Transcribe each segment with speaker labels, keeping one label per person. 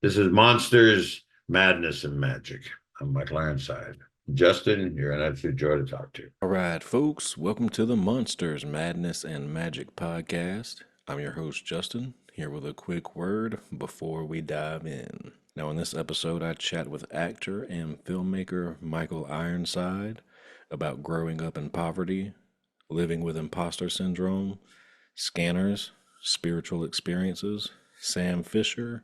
Speaker 1: This is Monsters, Madness, and Magic. I'm Michael Ironside. Justin, you're an absolute joy to talk to.
Speaker 2: All right, folks, welcome to the Monsters, Madness, and Magic podcast. I'm your host, Justin, here with a quick word before we dive in. Now, in this episode, I chat with actor and filmmaker Michael Ironside about growing up in poverty, living with imposter syndrome, scanners, spiritual experiences, Sam Fisher,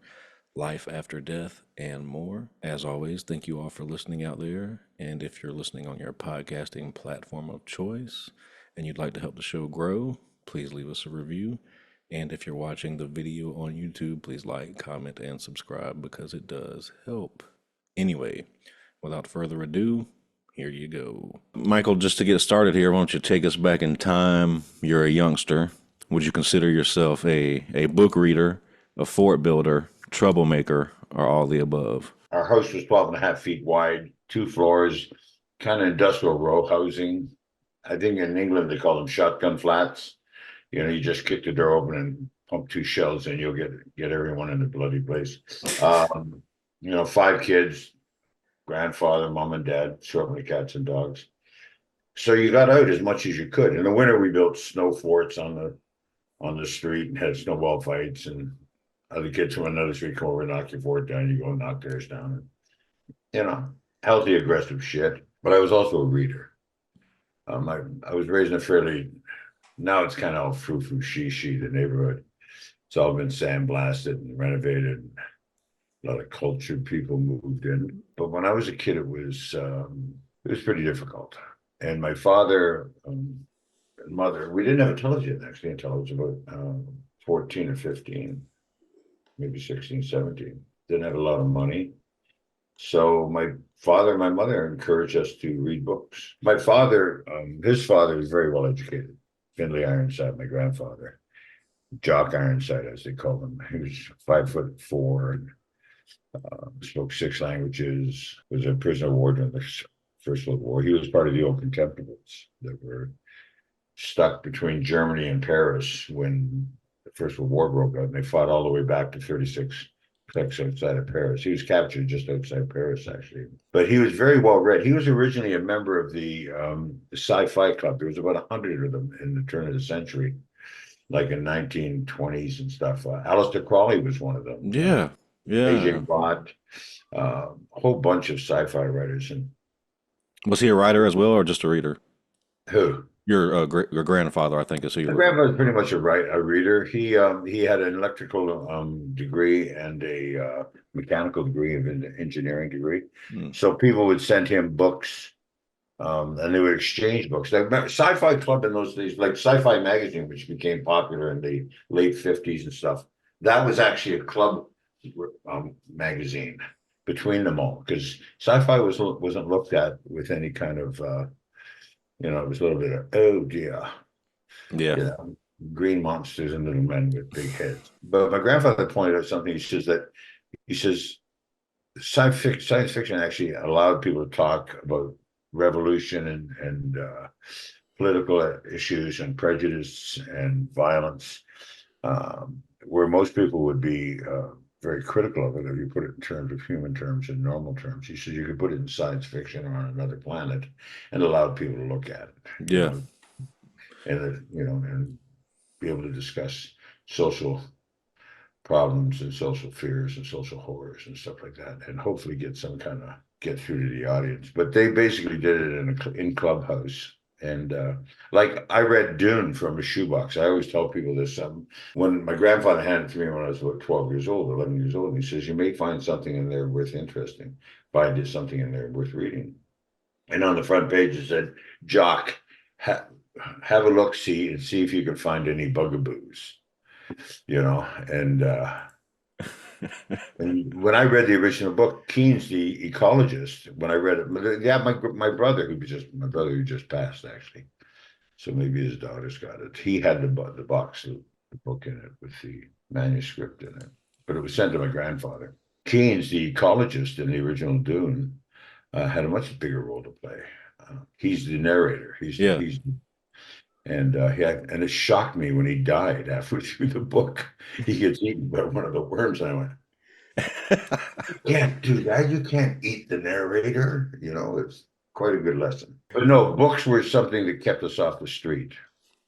Speaker 2: life after death, and more. As always, thank you all for listening out there. And if you're listening on your podcasting platform of choice and you'd like to help the show grow, please leave us a review. And if you're watching the video on YouTube, please like, comment, and subscribe because it does help. Anyway, without further ado, here you go. Michael, just to get started here, why don't you take us back in time? You're a youngster. Would you consider yourself a book reader, a fort builder, troublemaker, or all the above?
Speaker 1: Our house was 12 and a half feet wide, 2 floors, kind of industrial row housing. I think in England they call them shotgun flats. You just kick the door open and pump 2 shells and you'll get everyone in the bloody place. 5 kids, grandfather, mom and dad, certainly cats and dogs. So you got out as much as you could. In the winter, we built snow forts on the street and had snowball fights, and other kids from another street come over and knock your fort down. You go knock theirs down. And, you know, healthy, aggressive shit. But I was also a reader. I was raised in a fairly, now it's kind of all frou-frou, she, the neighborhood. It's all been sandblasted and renovated. A lot of cultured people moved in. But when I was a kid, it was pretty difficult. And my father and mother, we didn't have a television actually until I was about 14 or 15, maybe 16, 17. Didn't have a lot of money. So my father and my mother encouraged us to read books. My father, his father was very well educated. Finley Ironside, my grandfather, Jock Ironside, as they call him. He was 5'4" and spoke 6 languages, was a prisoner of war during the First World War. He was part of the old contemptibles that were stuck between Germany and Paris when the First World War broke out, and they fought all the way back to 36 outside of Paris. He was captured just outside Paris, actually. But he was very well read. He was originally a member of the sci-fi club. There was about 100 of them in the turn of the century, like in 1920s and stuff. Aleister Crowley was one of them.
Speaker 2: Yeah,
Speaker 1: AJ
Speaker 2: yeah.
Speaker 1: Watt, a whole bunch of sci-fi writers. And
Speaker 2: Was he a writer as well, or just a reader?
Speaker 1: who?
Speaker 2: Your grandfather, I think, is who
Speaker 1: My
Speaker 2: you're referring.
Speaker 1: grandfather was pretty much a reader. He had an electrical degree and a mechanical degree of an engineering degree.
Speaker 2: Mm.
Speaker 1: So people would send him books, and they would exchange books. Like Sci-Fi Club in those days, like Sci-Fi Magazine, which became popular in the late 50s and stuff. That was actually a club magazine between them all, because sci-fi wasn't looked at with any kind of it was a little bit of, oh dear,
Speaker 2: Yeah,
Speaker 1: you know, green monsters and little men with big heads. But my grandfather pointed out something. He says science fiction actually allowed people to talk about revolution and political issues and prejudice and violence, where most people would be very critical of it if you put it in terms of human terms and normal terms. He said you could put it in science fiction or on another planet and allow people to look at it,
Speaker 2: yeah,
Speaker 1: and be able to discuss social problems and social fears and social horrors and stuff like that, and hopefully get through to the audience. But they basically did it in Clubhouse. And like I read Dune from a shoebox. I always tell people this. When my grandfather handed it to me when I was about 12 years old, 11 years old, and he says, "You may find something in there worth interesting. Find something in there worth reading." And on the front page it said, "Jock, ha have a look, see, and see if you can find any bugaboos." You know, and when I read the original book, Keynes, the ecologist, when I read it, yeah, my brother who just passed actually, so maybe his daughter's got it. He had the box of the book in it with the manuscript in it, but it was sent to my grandfather. Keynes, the ecologist in the original Dune, had a much bigger role to play. He's the narrator.
Speaker 2: yeah.
Speaker 1: And it shocked me when he died halfway through the book. He gets eaten by one of the worms, and I went, You can't do that. You can't eat the narrator. It's quite a good lesson. But no, books were something that kept us off the street,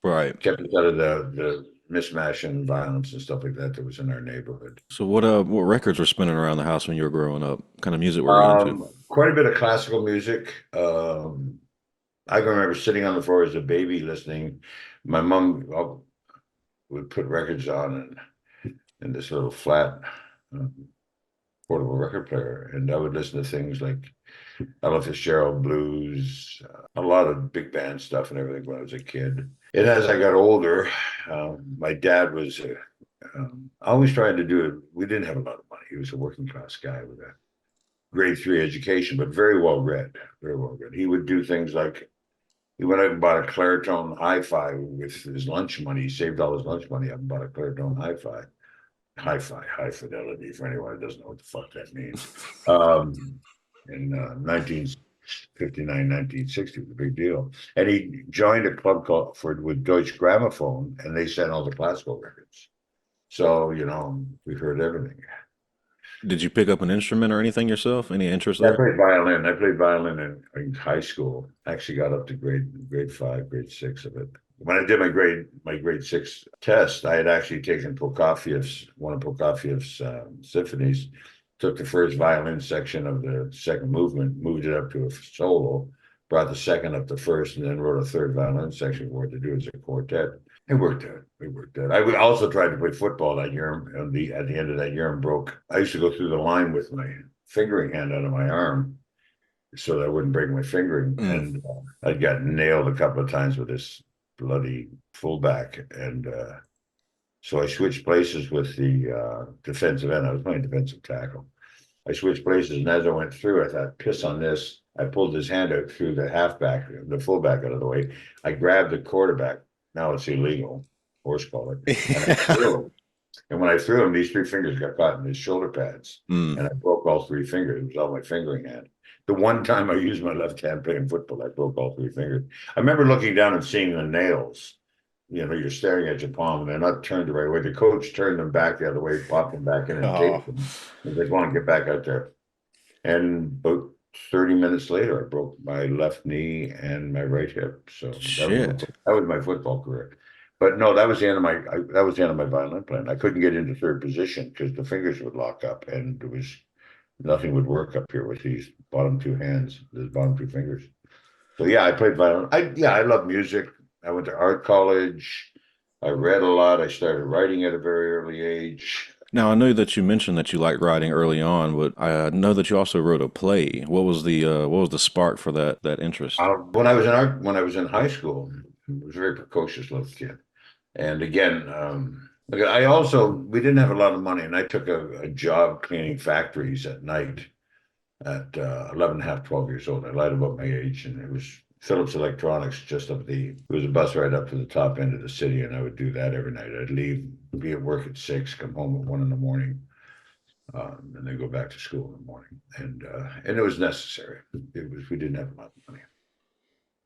Speaker 2: Right.
Speaker 1: kept us out of the mismatch and violence and stuff like that was in our neighborhood.
Speaker 2: So what records were spinning around the house when you were growing up? What kind of music were you into?
Speaker 1: Quite a bit of classical music. I can remember sitting on the floor as a baby listening. My mom would put records on in this little flat uh, portable record player, and I would listen to things like Ella Fitzgerald blues, a lot of big band stuff and everything when I was a kid. And as I got older, my dad was always trying to do it. We didn't have a lot of money. He was a working class guy with a grade 3 education, but very well read, very well read. He would do things like he went out and bought a Clairtone hi-fi with his lunch money. He saved all his lunch money up and bought a Clairtone hi-fi, high fidelity, for anyone who doesn't know what the fuck that means. In 1959, 1960 was a big deal. And he joined a club called with Deutsche Grammophon, and they sent all the classical records. So, we heard everything.
Speaker 2: Did you pick up an instrument or anything yourself? Any interest
Speaker 1: I
Speaker 2: there?
Speaker 1: played violin. I played violin in high school. Actually got up to grade 5, grade 6 of it. When I did my grade 6 test, I had actually taken one of Prokofiev's symphonies, took the first violin section of the second movement, moved it up to a solo, brought the second up to first, and then wrote a third violin section for it to do as a quartet. It worked out. It worked out. I would also try to play football that year. And at the end of that year, and broke. I used to go through the line with my fingering hand out of my arm, so that I wouldn't break my fingering. And I'd gotten nailed a couple of times with this bloody fullback, and so I switched places with the defensive end. I was playing defensive tackle. I switched places, and as I went through, I thought, piss on this. I pulled his hand out through the fullback out of the way. I grabbed the quarterback. Now it's illegal, horse collar. And I threw him. And when I threw him, these 3 fingers got caught in his shoulder pads. And I broke all 3 fingers. It was all my fingering hand. The one time I used my left hand playing football, I broke all 3 fingers. I remember looking down and seeing the nails. You're staring at your palm and they're not turned the right way. The coach turned them back the other way, popped them back in and taped them. He's like, "Want to get back out there." And about 30 minutes later, I broke my left knee and my right hip. So that was my football career. But no, that was the end of my violin playing. I couldn't get into third position because the fingers would lock up, and nothing would work up here with these bottom 2 hands, the bottom 2 fingers. So yeah, I played violin. I love music. I went to art college. I read a lot. I started writing at a very early age.
Speaker 2: Now, I know that you mentioned that you liked writing early on, but I know that you also wrote a play. What was the spark for that interest?
Speaker 1: When I was in high school, I was a very precocious little kid. And again, we didn't have a lot of money, and I took a job cleaning factories at night at 11 and a half, 12 years old. I lied about my age, and it was Phillips Electronics it was a bus ride up to the top end of the city, and I would do that every night. I'd leave, be at work at 6, come home at 1 in the morning, and then go back to school in the morning. And it was necessary. We didn't have a lot of money.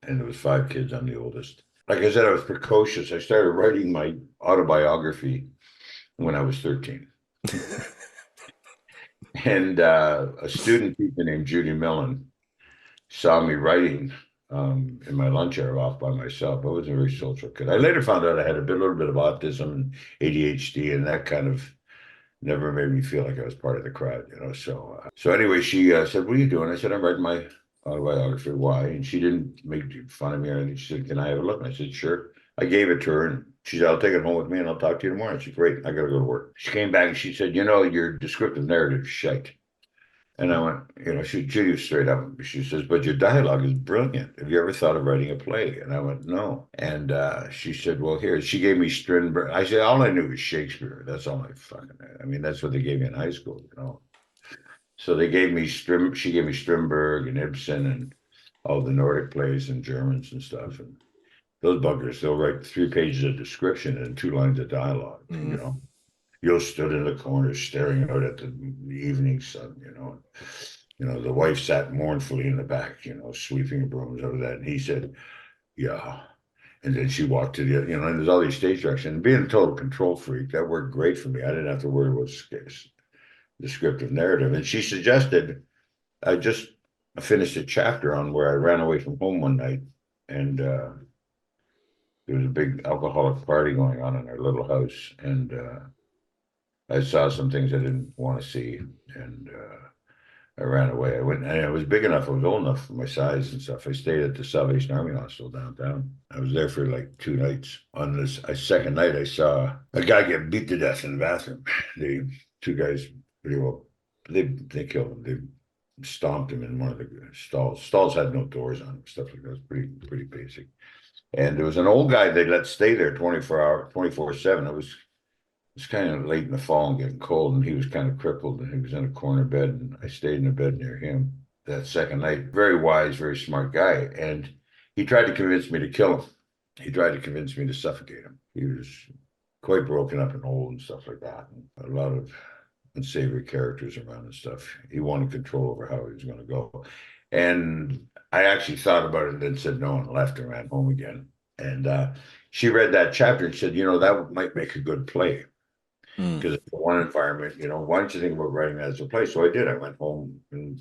Speaker 1: And there was 5 kids. I'm the oldest. Like I said, I was precocious. I started writing my autobiography when I was 13. And a student teacher named Judy Millen saw me writing in my lunch hour off by myself. I wasn't a very social kid. I later found out I had a little bit of autism and ADHD, and that kind of never made me feel like I was part of the crowd, So anyway, she said, "What are you doing?" I said, "I'm writing my autobiography." "Why?" And she didn't make fun of me or anything. She said, "Can I have a look?" And I said, "Sure." I gave it to her, and she said, "I'll take it home with me and I'll talk to you tomorrow." I said, "Great, I gotta go to work." She came back and she said, "Your descriptive narrative is shite." And I went, Judy was straight up. She says, "But your dialogue is brilliant. Have you ever thought of writing a play?" And I went, "No." And she said, "Well, here." She gave me Strindberg. I said, all I knew was Shakespeare. That's all that's what they gave me in high school. So they gave me she gave me Strindberg and Ibsen and all the Nordic plays and Germans and stuff. And those buggers, they'll write 3 pages of description and 2 lines of dialogue, You stood in the corner staring out at the evening sun, the wife sat mournfully in the back, sweeping brooms over that. And he said, "Yeah." And then she walked to and there's all these stage directions. And being a total control freak, that worked great for me. I didn't have to worry about descriptive narrative. And she suggested I just finished a chapter on where I ran away from home one night, and there was a big alcoholic party going on in our little house, and I saw some things I didn't want to see, and I ran away. I went, and I was big enough, I was old enough for my size and stuff. I stayed at the Salvation Army Hospital downtown. I was there for like 2 nights. On this second night, I saw a guy get beat to death in the bathroom. The two guys pretty well, they killed him. They stomped him in one of the stalls. Stalls had no doors on them, stuff like that. It was pretty basic. And there was an old guy they let stay there 24/7. It was kind of late in the fall and getting cold, and he was kind of crippled, and he was in a corner bed, and I stayed in a bed near him that second night. Very wise, very smart guy, and he tried to convince me to kill him. He tried to convince me to suffocate him. He was quite broken up and old and stuff like that, and a lot of unsavory characters around and stuff. He wanted control over how he was going to go, and I actually thought about it and then said no and left and ran home again. And she read that chapter and said, that might make a good play. Because it's one environment, why don't you think about writing that as a play? So I did. I went home, and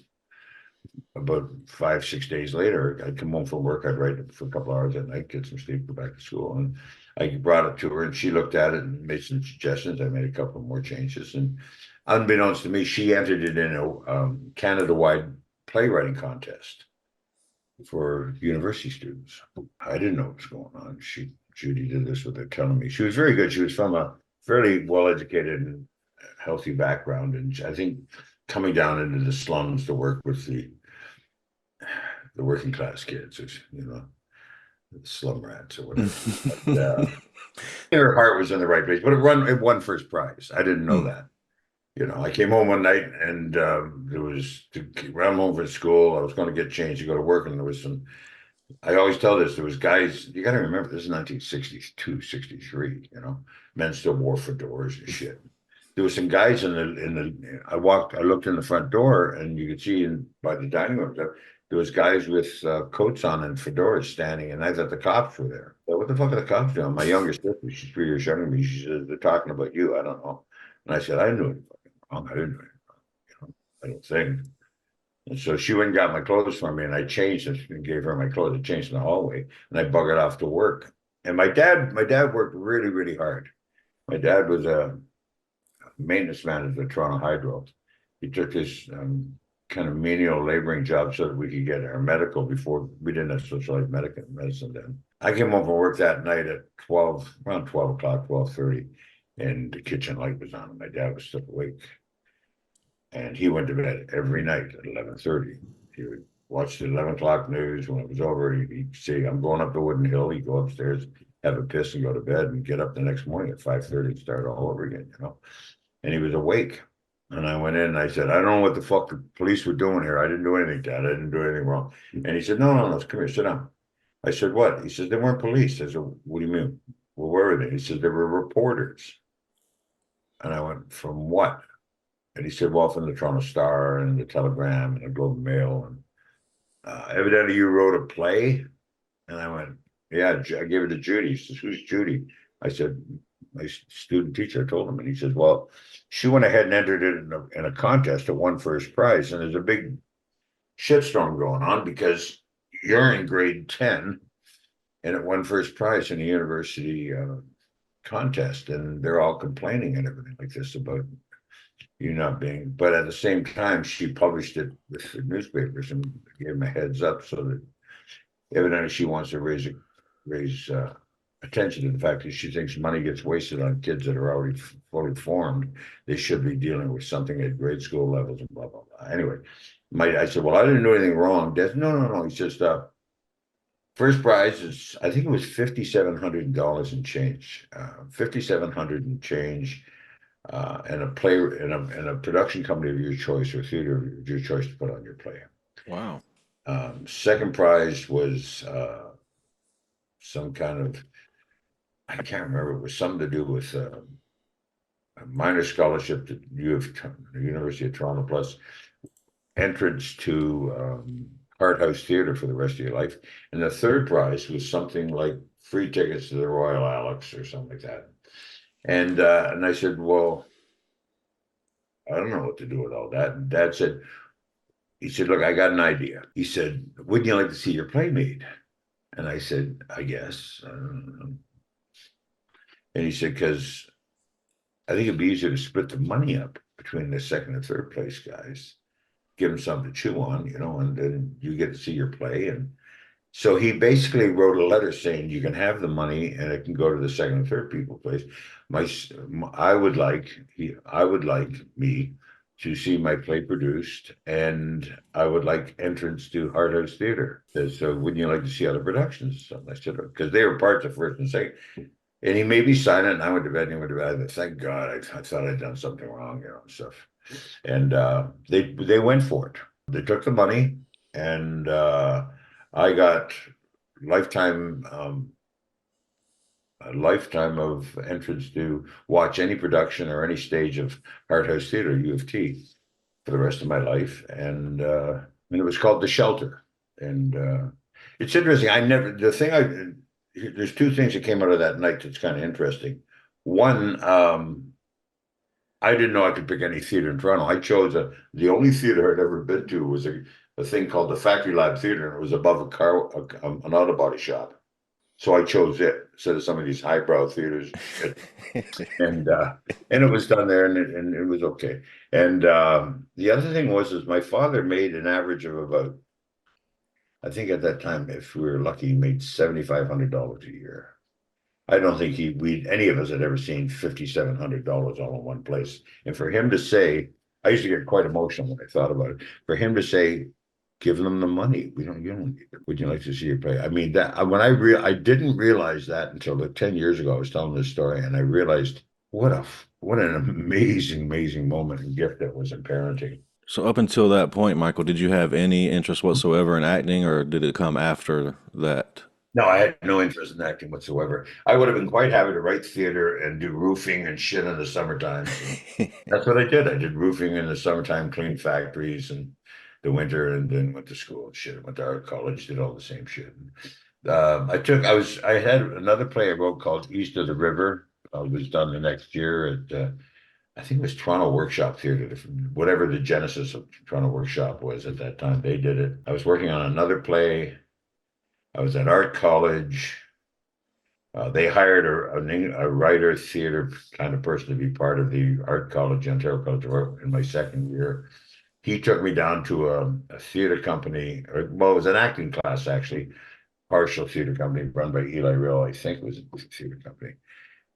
Speaker 1: about 5-6 days later, I'd come home from work. I'd write it for a couple hours at night, get some sleep, go back to school. And I brought it to her, and she looked at it and made some suggestions. I made a couple more changes. And unbeknownst to me, she entered it in a Canada-wide playwriting contest for university students. I didn't know what was going on. Judy did this without telling me. She was very good. She was from a fairly well-educated and healthy background, and I think coming down into the slums to work with the working class kids, the slum rats or whatever. But, her heart was in the right place, but it won first prize. I didn't know that. I came home one night, and there was around home from school. I was going to get changed to go to work, and there was some. I always tell this, there was guys, you got to remember, this is 1962, 63, men still wore fedoras and shit. There was some guys I looked in the front door, and you could see by the dining room, there was guys with coats on and fedoras standing, and I thought the cops were there. So what the fuck are the cops doing? My younger sister, she's 3 years younger than me, she says, they're talking about you, I don't know. And I said, I knew it fucking wrong, I didn't know it wrong, I don't think. And so she went and got my clothes for me, and I changed it and gave her my clothes. I changed in the hallway, and I buggered off to work. And my dad worked really, really hard. My dad was a maintenance manager at Toronto Hydro. He took this kind of menial laboring job so that we could get our medical before we didn't have socialized medicine then. I came home from work that night at around 12 o'clock, 12:30, and the kitchen light was on, and my dad was still awake. And he went to bed every night at 11:30. He would watch the 11 o'clock news. When it was over, he'd say, I'm going up the Wooden Hill. He'd go upstairs, have a piss, and go to bed, and get up the next morning at 5:30 and start all over again, And he was awake. And I went in and I said, I don't know what the fuck the police were doing here. I didn't do anything, Dad. I didn't do anything wrong. And he said, no, come here, sit down. I said, what? He said, they weren't police. I said, what do you mean? Well, where were they? He said, they were reporters. And I went, from what? And he said, well, from the Toronto Star and the Telegram and the Globe and Mail. And evidently you wrote a play. And I went, yeah, I gave it to Judy. He says, who's Judy? I said, my student teacher. I told him. And he says, well, she went ahead and entered it in a contest that won first prize. And there's a big shitstorm going on because you're in grade 10 and it won first prize in the university contest. And they're all complaining and everything like this about you not being, but at the same time, she published it with the newspapers and gave them a heads up so that evidently she wants to raise attention to the fact that she thinks money gets wasted on kids that are already fully formed. They should be dealing with something at grade school levels and blah, blah, blah. Anyway, I said, well, I didn't do anything wrong. Dad, no. He says, first prize is, I think it was $5,700 and change, 5,700 and change. And a play and a production company of your choice or theater of your choice to put on your play.
Speaker 2: Wow.
Speaker 1: Second prize was some kind of, I can't remember, it was something to do with a minor scholarship to the University of Toronto, plus entrance to art house theater for the rest of your life. And the third prize was something like free tickets to the Royal Alex or something like that. And I said, well, I don't know what to do with all that. And Dad said, he said, look, I got an idea. He said, wouldn't you like to see your play made? And I said, I guess. I don't know. And he said, because I think it'd be easier to split the money up between the second and third place guys, give them something to chew on, and then you get to see your play. And so he basically wrote a letter saying you can have the money and it can go to the second and third people place. My, I would like me to see my play produced, and I would like entrance to Hard House Theater. So wouldn't you like to see other productions? So I said, because they were parts of first and second. And he made me sign it, and I went to bed, and he went to bed. But thank God, I thought I'd done something wrong, and stuff. And they went for it. They took the money, and I got lifetime a lifetime of entrance to watch any production or any stage of Art House Theater, U of T, for the rest of my life. And it was called The Shelter. And it's interesting. There's two things that came out of that night that's kind of interesting. One, I didn't know I could pick any theater in Toronto. I chose the only theater I'd ever been to was a thing called the Factory Lab Theater, and it was above an auto body shop. So I chose it instead of some of these highbrow theaters, and it was done there, and it was okay. And the other thing is my father made an average of about, I think at that time, if we were lucky, he made $7,500 a year. I don't think any of us had ever seen $5,700 all in one place. And for him to say, I used to get quite emotional when I thought about it. For him to say, give them the money. You don't need it. Would you like to see your play? I mean, I didn't realize that until 10 years ago. I was telling this story, and I realized what an amazing moment and gift that was in parenting.
Speaker 2: So up until that point, Michael, did you have any interest whatsoever in acting, or did it come after that?
Speaker 1: No, I had no interest in acting whatsoever. I would have been quite happy to write theater and do roofing and shit in the summertime. That's what I did. I did roofing in the summertime, cleaned factories and the winter, and then went to school and shit. Went to art college, did all the same shit. I had another play I wrote called East of the River. It was done the next year at, I think it was Toronto Workshop Theater, whatever the genesis of Toronto Workshop was at that time. They did it. I was working on another play. I was at art college. They hired a writer, theater kind of person to be part of the art college, Ontario College of Art, in my second year. He took me down to a theater company, it was an acting class actually, partial theater company run by Eli Real, I think it was a theater company.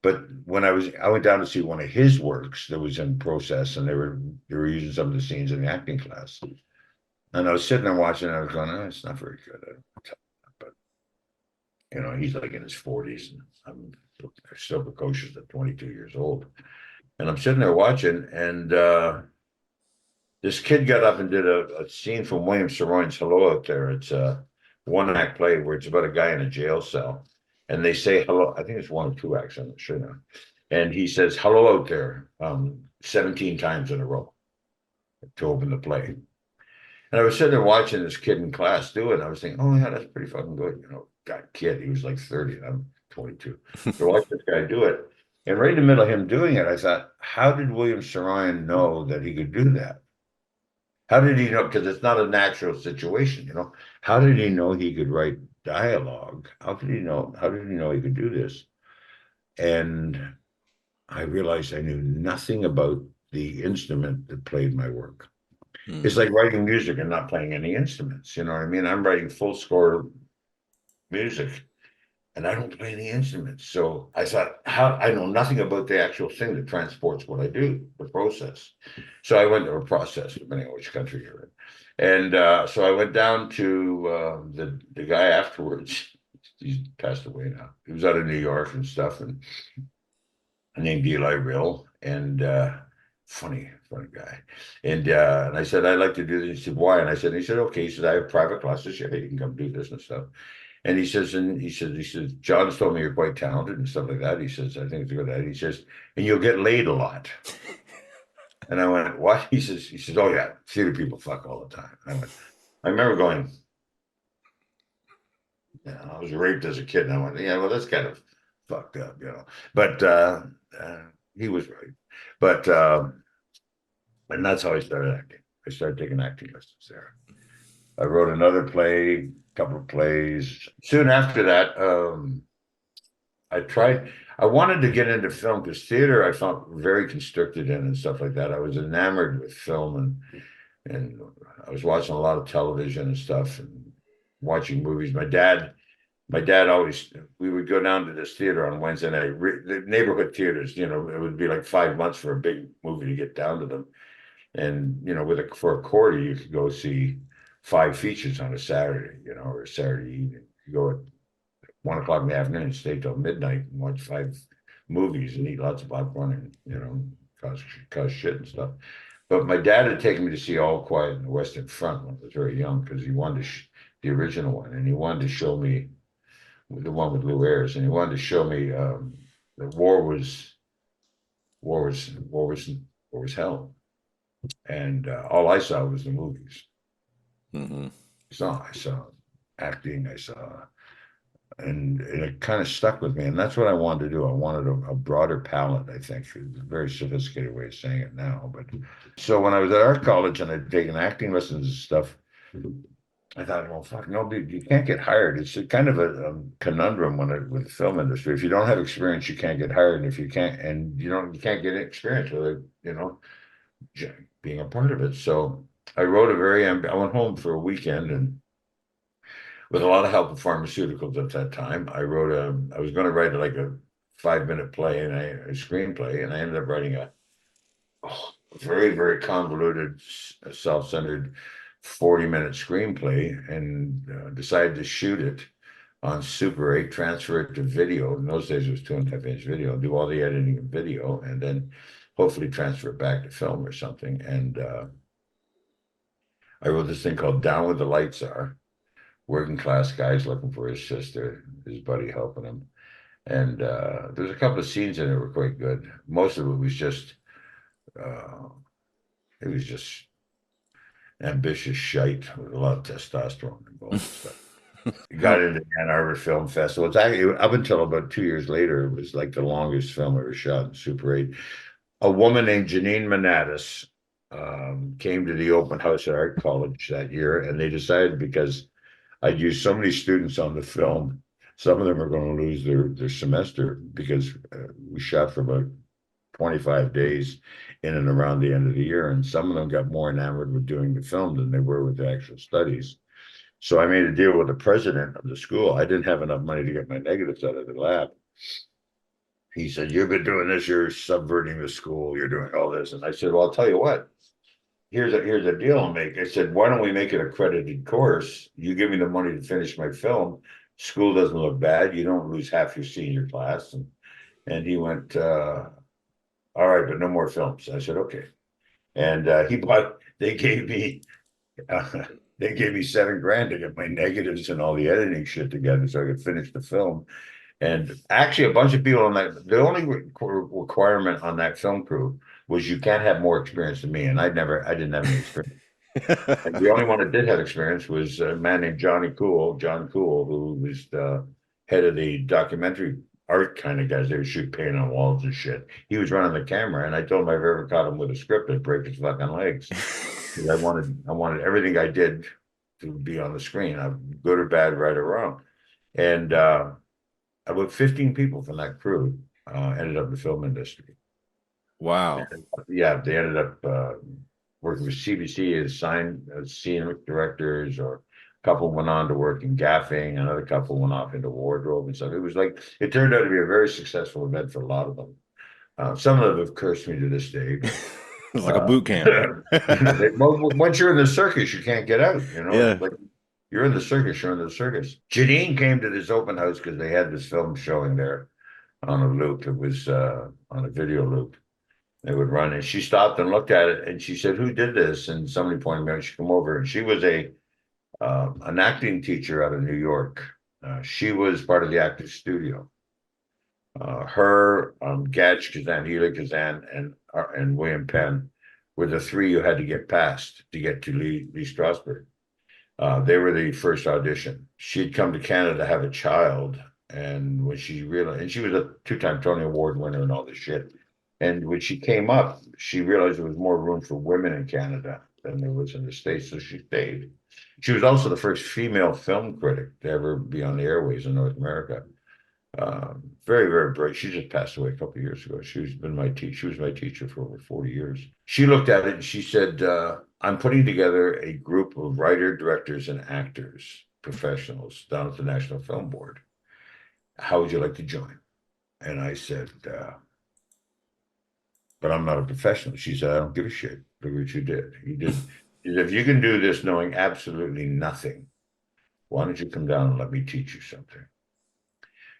Speaker 1: But when I went down to see one of his works that was in process, and they were using some of the scenes in the acting class. And I was sitting there watching, and I was going, oh, it's not very good. But he's like in his 40s, and I'm still precocious at 22 years old. And I'm sitting there watching, and this kid got up and did a scene from William Saroyan's Hello Out There. It's a one-act play where it's about a guy in a jail cell. And they say hello. I think it's one or two acts, I'm not sure now. And he says, hello out there, 17 times in a row to open the play. And I was sitting there watching this kid in class do it. And I was thinking, oh, yeah, that's pretty fucking good. That kid, he was like 30 and I'm 22. So watch this guy do it. And right in the middle of him doing it, I thought, how did William Saroyan know that he could do that? How did he know? Because it's not a natural situation, How did he know he could write dialogue? How did he know he could do this? And I realized I knew nothing about the instrument that played my work. It's like writing music and not playing any instruments. You know what I mean? I'm writing full score music and I don't play any instruments. So I thought, I know nothing about the actual thing that transports what I do, the process. So I went to a process, depending on which country you're in. And so I went down to the guy afterwards. He's passed away now. He was out of New York and stuff, and named Eli Real, and funny guy. And I said, I'd like to do this. He said, why? And he said, okay. He said, I have private classes here. You can come do this and stuff. And he says, John's told me you're quite talented and stuff like that. He says, I think it's a good idea. He says, and you'll get laid a lot. And I went, what? He says, oh yeah, theater people fuck all the time. I remember going, I was raped as a kid, and I went, yeah, well, that's kind of fucked up, But he was right. But And that's how I started acting. I started taking acting lessons there. I wrote another play, a couple of plays. Soon after that, I wanted to get into film because theater I felt very constricted in and stuff like that. I was enamored with film and I was watching a lot of television and stuff and watching movies. My dad always, we would go down to this theater on Wednesday night, the neighborhood theaters, it would be like 5 months for a big movie to get down to them. And, for a quarter, you could go see 5 features on a Saturday, or a Saturday evening. You go at 1 o'clock in the afternoon and stay till midnight and watch 5 movies and eat lots of popcorn and, cause shit and stuff. But my dad had taken me to see All Quiet on the Western Front when I was very young because he wanted the original one, and he wanted to show me the one with Lou Ayres, and he wanted to show me that war was hell, and all I saw was the movies.
Speaker 2: Mm-hmm.
Speaker 1: I saw acting, and it kind of stuck with me, and that's what I wanted to do. I wanted a broader palette. I think it's a very sophisticated way of saying it now, but so when I was at art college and I'd taken acting lessons and stuff, I thought, well, fuck, nobody, you can't get hired. It's a kind of a conundrum with the film industry. If you don't have experience, you can't get hired. And if you can't, and you can't get experience with it, being a part of it. So I wrote I went home for a weekend and with a lot of help with pharmaceuticals at that time, I was going to write like a 5-minute play and a screenplay, and I ended up writing a very, very convoluted, self-centered 40-minute screenplay and decided to shoot it on Super 8, transfer it to video. In those days, it was 2.5-inch video, do all the editing in video, and then hopefully transfer it back to film or something. And I wrote this thing called Down With the Lights Are, working class guys looking for his sister, his buddy helping him. And there's a couple of scenes in it that were quite good. Most of uh, it was just ambitious shite with a lot of testosterone involved and stuff. Got into the Ann Arbor Film Festival. It's actually up until about 2 years later, it was like the longest film ever shot in Super 8. A woman named Janine Manatis came to the open house at Art College that year, and they decided because I'd used so many students on the film, some of them are going to lose their semester because we shot for about 25 days in and around the end of the year, and some of them got more enamored with doing the film than they were with the actual studies. So I made a deal with the president of the school. I didn't have enough money to get my negatives out of the lab. He said, "You've been doing this, you're subverting the school, you're doing all this." And I said, "Well, I'll tell you what, here's a deal I'll make." I said, "Why don't we make it a credited course? You give me the money to finish my film. School doesn't look bad. You don't lose half your senior class." And he went, "All right, but no more films." I said, "Okay." And they gave me uh, they gave me $7,000 to get my negatives and all the editing shit together so I could finish the film. And actually, a bunch of people on that, the only requirement on that film crew was you can't have more experience than me. And I didn't have any experience. And the only one that did have experience was a man named John Cool, who was the head of the documentary art kind of guys. They would shoot paint on walls and shit. He was running the camera, and I told him if I ever caught him with a script, I'd break his fucking legs. I wanted everything I did to be on the screen, good or bad, right or wrong. And about 15 people from that crew ended up in the film industry.
Speaker 2: Wow.
Speaker 1: Yeah, they ended up working with CBC as scenic directors, or a couple went on to work in gaffing, another couple went off into wardrobe and stuff. It turned out to be a very successful event for a lot of them. Some of them have cursed me to this day.
Speaker 2: It's like a boot camp.
Speaker 1: Once you're in the circus, you can't get out.
Speaker 2: Yeah.
Speaker 1: Like you're in the circus, you're in the circus. Janine came to this open house because they had this film showing there on a loop. It was on a video loop. They would run, and she stopped and looked at it, and she said, "Who did this?" And somebody pointed me out. She come over, and she was an acting teacher out of New York. She was part of the actors studio. Her, Gatch Kazan, Hila Kazan, and William Penn were the three you had to get past to get to Lee Strasberg. They were the first audition. She'd come to Canada to have a child, and when she realized, and she was a 2-time Tony Award winner and all this shit. And when she came up, she realized there was more room for women in Canada than there was in the States, so she stayed. She was also the first female film critic to ever be on the airways in North America. Very, very bright. She just passed away a couple of years ago. She was my teacher for over 40 years. She looked at it and she said, I'm putting together a group of writer, directors, and actors, professionals down at the National Film Board. How would you like to join? And I said, but I'm not a professional. She said, I don't give a shit. Look what you did. If you can do this knowing absolutely nothing, why don't you come down and let me teach you something?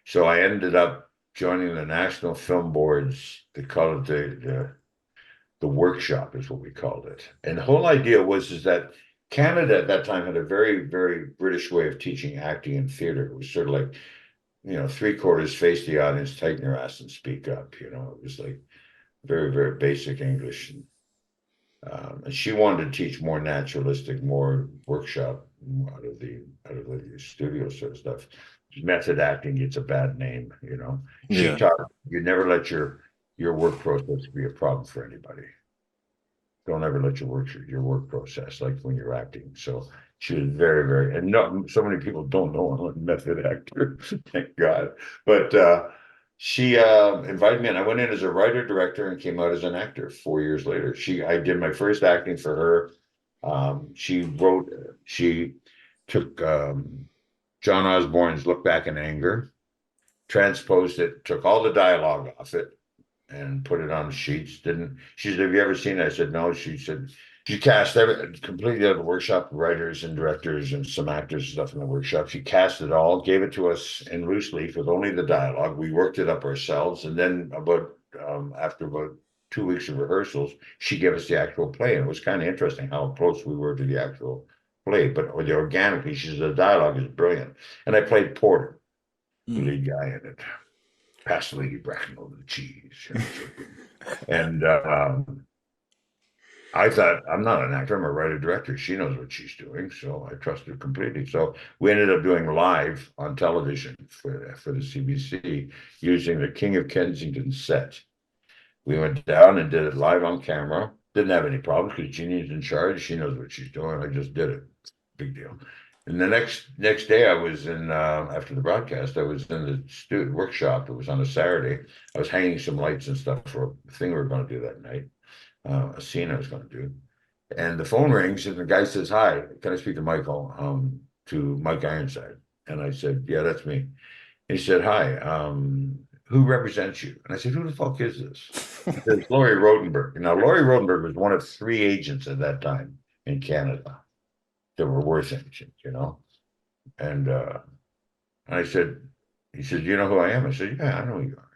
Speaker 1: So I ended up joining the National Film Boards. They call it the workshop is what we called it. And the whole idea is that Canada at that time had a very, very British way of teaching acting and theater. It was sort of like, 3/4 face the audience, tighten your ass and speak up. It was like very, very basic English. And she wanted to teach more naturalistic, more workshop out of the studio sort of stuff. Method acting gets a bad name. She
Speaker 2: Yeah.
Speaker 1: taught you never let your work process be a problem for anybody. Don't ever let your work process like when you're acting. So she was very, very, and not so many people don't know I'm a method actor, thank God. But she invited me, and I went in as a writer director and came out as an actor 4 years later. I did my first acting for her. She took John Osborne's Look Back in Anger, transposed it, took all the dialogue off it, and put it on sheets. She said, have you ever seen it? I said, no. She said, she cast completely out of the workshop, writers and directors and some actors and stuff in the workshop. She cast it all, gave it to us in loose leaf with only the dialogue. We worked it up ourselves. And then after about 2 weeks of rehearsals, she gave us the actual play. And it was kind of interesting how close we were to the actual play, but organically, she said, the dialogue is brilliant. And I played Porter, the lead guy in it. Pass Lady Bracken over the cheese. And I thought, I'm not an actor, I'm a writer director. She knows what she's doing. So I trust her completely. So we ended up doing live on television for the CBC using the King of Kensington set. We went down and did it live on camera. Didn't have any problems because Jeannie's in charge. She knows what she's doing. I just did it. Big deal. And the next day, I was in after the broadcast. I was in the student workshop. It was on a Saturday. I was hanging some lights and stuff for a thing we were going to do that night, a scene I was going to do. And the phone rings, and the guy says, "Hi, can I speak to Michael?" To Mike Ironside. And I said, "Yeah, that's me." He said, "Hi, who represents you?" And I said, "Who the fuck is this?" He says, "Laurie Rodenberg." Now, Laurie Rodenberg was one of 3 agents at that time in Canada that were worth agents. And I said, he said, "You know who I am?" I said, "Yeah, I know who you are."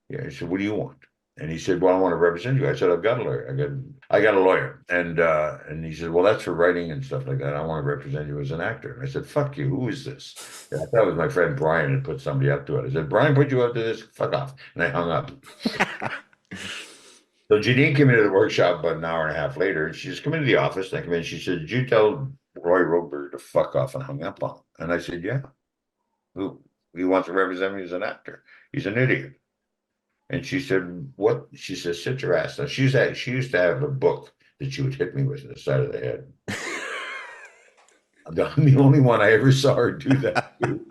Speaker 1: Yeah. He said, "What do you want?" And he said, "Well, I want to represent you." I said, "I've got a lawyer. I got a lawyer." And he said, "Well, that's for writing and stuff like that. I want to represent you as an actor." And I said, "Fuck you. Who is this?" And I thought it was my friend Brian had put somebody up to it. I said, "Brian put you up to this? Fuck off." And I hung up. So Janine came into the workshop about an hour and a half later, and she just come into the office. And I come in, she said, "Did you tell Roy Rodenberg to fuck off?" And hung up on him. And I said, "Yeah. Who he wants to represent me as an actor? He's an idiot." And she said, "What?" She says, "Sit your ass down." She used to have a book that she would hit me with in the side of the head. I'm the only one I ever saw her do that to.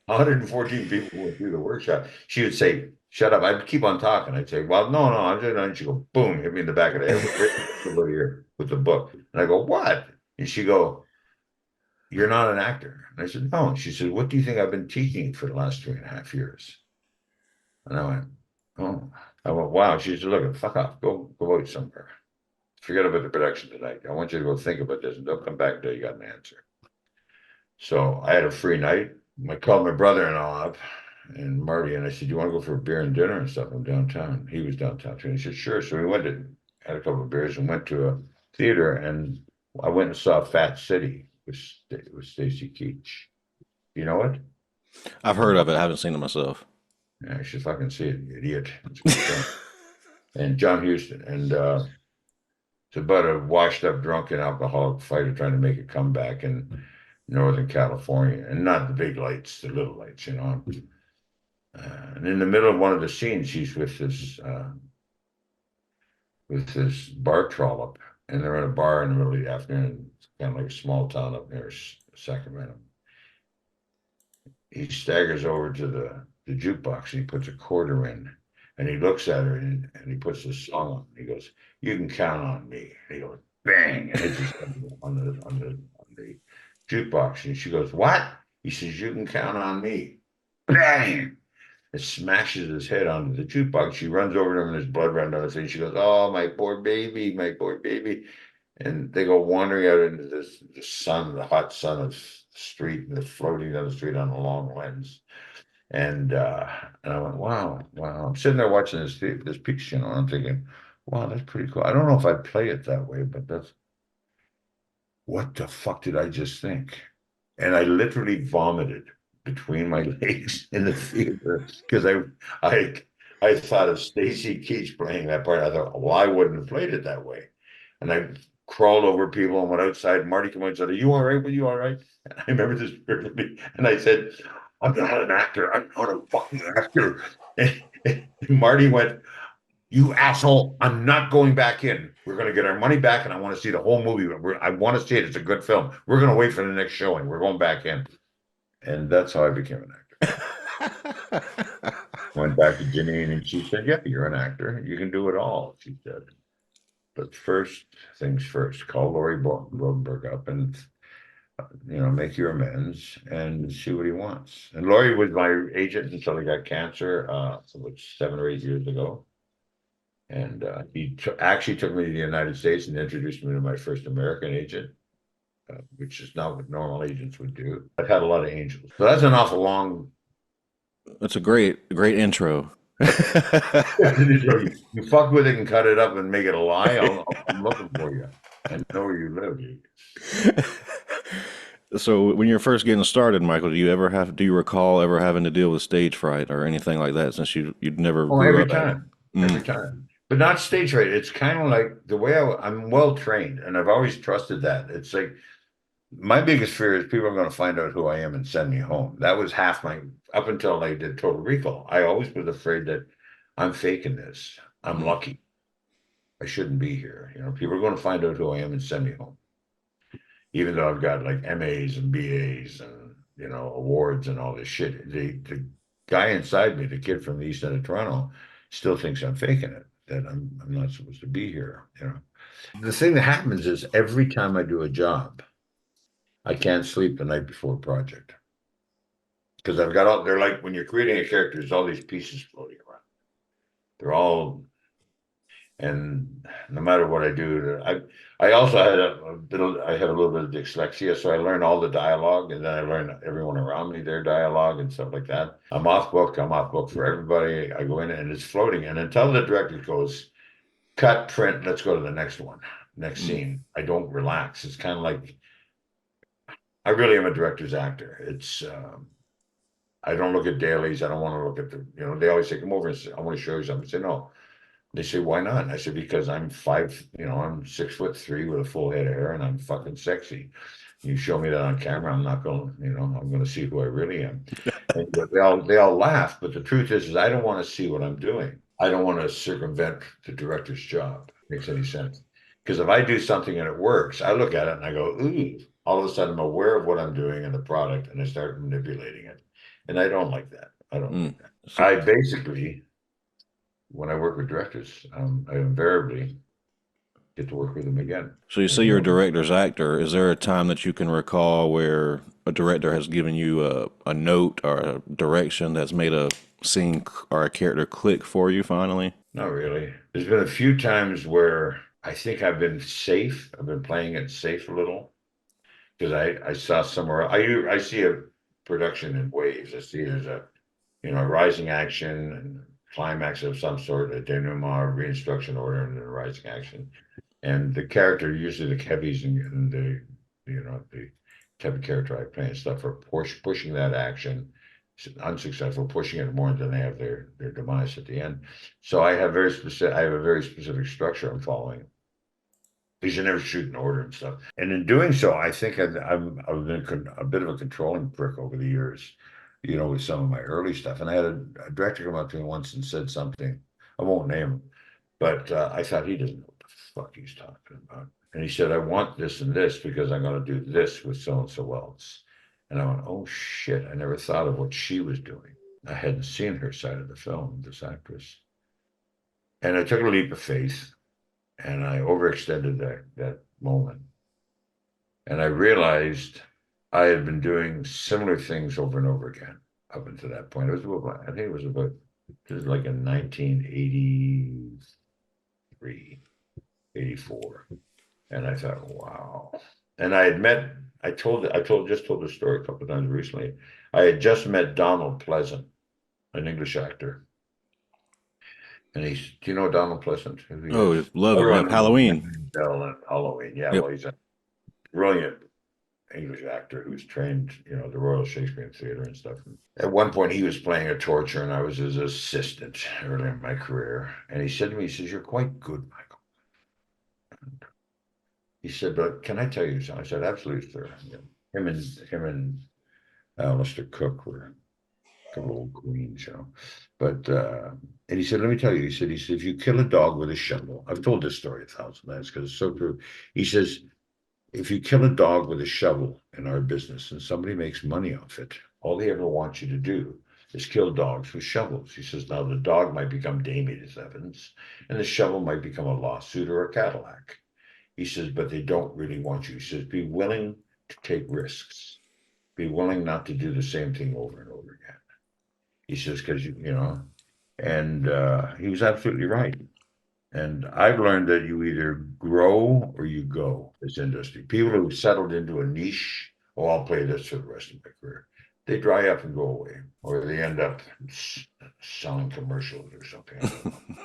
Speaker 1: 114 people went through the workshop. She would say, "Shut up." I'd keep on talking. I'd say, "Well, no, I'm just," and she'd go, boom, hit me in the back of the head with the book. And I go, "What?" And she go, "You're not an actor." And I said, "No." She said, "What do you think I've been teaching for the last 3.5 years?" And I went, "Oh." I went, "Wow." She said, "Look, fuck off. Go out somewhere. Forget about the production tonight. I want you to go think about this and don't come back until you got an answer." So I had a free night. I called my brother-in-law up and Marty, and I said, "You want to go for a beer and dinner and stuff? I'm downtown." He was downtown too. And he said, "Sure." So we went had a couple of beers and went to a theater, and I went and saw Fat City with Stacy Keach. You know it?
Speaker 2: I've heard of it. I haven't seen it myself.
Speaker 1: Yeah, you should fucking see it, you idiot. It's a good film. And John Huston. And it's about a washed up, drunken alcoholic fighter trying to make a comeback in Northern California. And not the big lights, the little lights. And in the middle of one of the scenes, he's with this bar trollop, and they're at a bar in the middle of the afternoon. It's kind of like a small town up near Sacramento. He staggers over to the jukebox and he puts a quarter in, and he looks at her and he puts this song on. He goes, "You can count on me." And he goes, bang, and hits his head on the jukebox. And she goes, "What?" He says, "You can count on me." Bang! It smashes his head onto the jukebox. She runs over to him and there's blood running down his face. She goes, "Oh, my poor baby, my poor baby." And they go wandering out into the sun, the hot sun of the street, and they're floating down the street on a long lens. And I went, wow, wow. I'm sitting there watching this piece, and I'm thinking, wow, that's pretty cool. I don't know if I'd play it that way, but that's what the fuck did I just think? And I literally vomited between my legs in the theater because I I thought of Stacy Keach playing that part. I thought, well, I wouldn't have played it that way. And I crawled over people and went outside. Marty came out and said, "Are you all right? Were you all right?" And I remember this perfectly. And I said, "I'm not an actor. I'm not a fucking actor." And Marty went, "You asshole, I'm not going back in. We're going to get our money back, and I want to see the whole movie. I want to see it. It's a good film. We're going to wait for the next showing. We're going back in." And that's how I became an actor. Went back to Janine, and she said, "Yeah, you're an actor. You can do it all," she said. "But first things first, call Laurie Rodenberg up and make your amends and see what he wants." And Laurie was my agent until he got cancer, about 7 or 8 years ago. And he actually took me to the United States and introduced me to my first American agent, which is not what normal agents would do. I've had a lot of angels. So that's an awful long.
Speaker 2: That's a great intro.
Speaker 1: You fuck with it and cut it up and make it a lie. I'm looking for you. I know where you live.
Speaker 2: So when you're first getting started, Michael, do you recall ever having to deal with stage fright or anything like that since you'd never
Speaker 1: Oh,
Speaker 2: grew
Speaker 1: every
Speaker 2: up acting?
Speaker 1: time, every time. But not stage fright. It's kind of like the way I'm well trained, and I've always trusted that. It's like my biggest fear is people are going to find out who I am and send me home. That was half my up until I did Total Recall. I always was afraid that I'm faking this. I'm
Speaker 2: Mm.
Speaker 1: lucky. I shouldn't be here. People are going to find out who I am and send me home. Even though I've got like MAs and BAs and awards and all this shit. The guy inside me, the kid from the east end of Toronto, still thinks I'm faking it, that I'm not supposed to be here. The thing that happens is every time I do a job, I can't sleep the night before a project. Because they're like when you're creating a character, there's all these pieces floating around. They're all, and no matter what I do, I also had I have a little bit of dyslexia, so I learn all the dialogue, and then I learn everyone around me their dialogue and stuff like that. I'm off book for everybody. I go in and it's floating, and until the director goes, "Cut, print, let's go to the next one, next
Speaker 2: Mm.
Speaker 1: scene," I don't relax. It's kind of like I really am a director's actor. It's I don't look at dailies. I don't want to look at they always say, "Come over and I want to show you something." I say, "No." They say, "Why not?" And I said, "Because I'm I'm 6'3" with a full head of hair and I'm fucking sexy. You show me that on camera, I'm not going, I'm going to see who I really am." And they all laugh, but the truth is I don't want to see what I'm doing. I don't want to circumvent the director's job. Makes any sense? Because if I do something and it works, I look at it and I go, "Ooh." All of a sudden, I'm aware of what I'm doing in the product, and I start manipulating it. And I don't like that. I don't
Speaker 2: Mm.
Speaker 1: like that.
Speaker 2: So,
Speaker 1: I basically, when I work with directors, I invariably get to work with them again.
Speaker 2: so you say
Speaker 1: There's
Speaker 2: you're a
Speaker 1: no,
Speaker 2: director's actor. Is there a time that you can recall where a director has given you a note or a direction that's made a scene or a character click for you finally?
Speaker 1: not really. There's been a few times where I think I've been safe. I've been playing it safe a little because I saw somewhere. I see a production in waves. I see there's a rising action and climax of some sort, a denouement, reinstruction order, and then a rising action. And the character, usually the heavies and the type of character I play and stuff are pushing that action, unsuccessful, pushing it more than they have their demise at the end. So I have a very specific structure I'm following. Because you never shoot in order and stuff. And in doing so, I think I've been a bit of a controlling prick over the years. with some of my early stuff. And I had a director come up to me once and said something. I won't name him, but I thought he doesn't know what the fuck he's talking about. And he said, I want this and this because I'm going to do this with so and so else. And I went, oh shit, I never thought of what she was doing. I hadn't seen her side of the film, this actress. And I took a leap of faith and I overextended that moment. And I realized I had been doing similar things over and over again up until that point. It was about, I think it was like in 1983, 84. And I thought, wow. And I had met, just told the story a couple of times recently. I had just met Donald Pleasant, an English actor. And do you know Donald Pleasant? Who he
Speaker 2: Oh,
Speaker 1: is?
Speaker 2: love him. Yep.
Speaker 1: Everyone
Speaker 2: Halloween.
Speaker 1: knows Bell and Halloween. Yeah,
Speaker 2: Yep.
Speaker 1: well, he's a brilliant English actor who's trained, the Royal Shakespeare Theatre and stuff. At one point, he was playing a torture, and I was his assistant early in my career. And he said to me, he says, "You're quite good, Michael." He said, "But can I tell you something?" I said, "Absolutely, sir." Him and Alistair Cook were a couple of old queens, But and he said, "Let me tell you," he said, "if you kill a dog with a shovel," I've told this story 1,000 times because it's so true. He says, if you kill a dog with a shovel in our business and somebody makes money off it, all they ever want you to do is kill dogs with shovels. He says, now the dog might become Damien Evans and the shovel might become a lawsuit or a Cadillac. He says, but they don't really want you. He says, be willing to take risks. Be willing not to do the same thing over and over again. He says, because, and he was absolutely right. And I've learned that you either grow or you go this industry. People who settled into a niche, oh, I'll play this for the rest of my career, they dry up and go away, or they end up selling commercials or something. I don't know.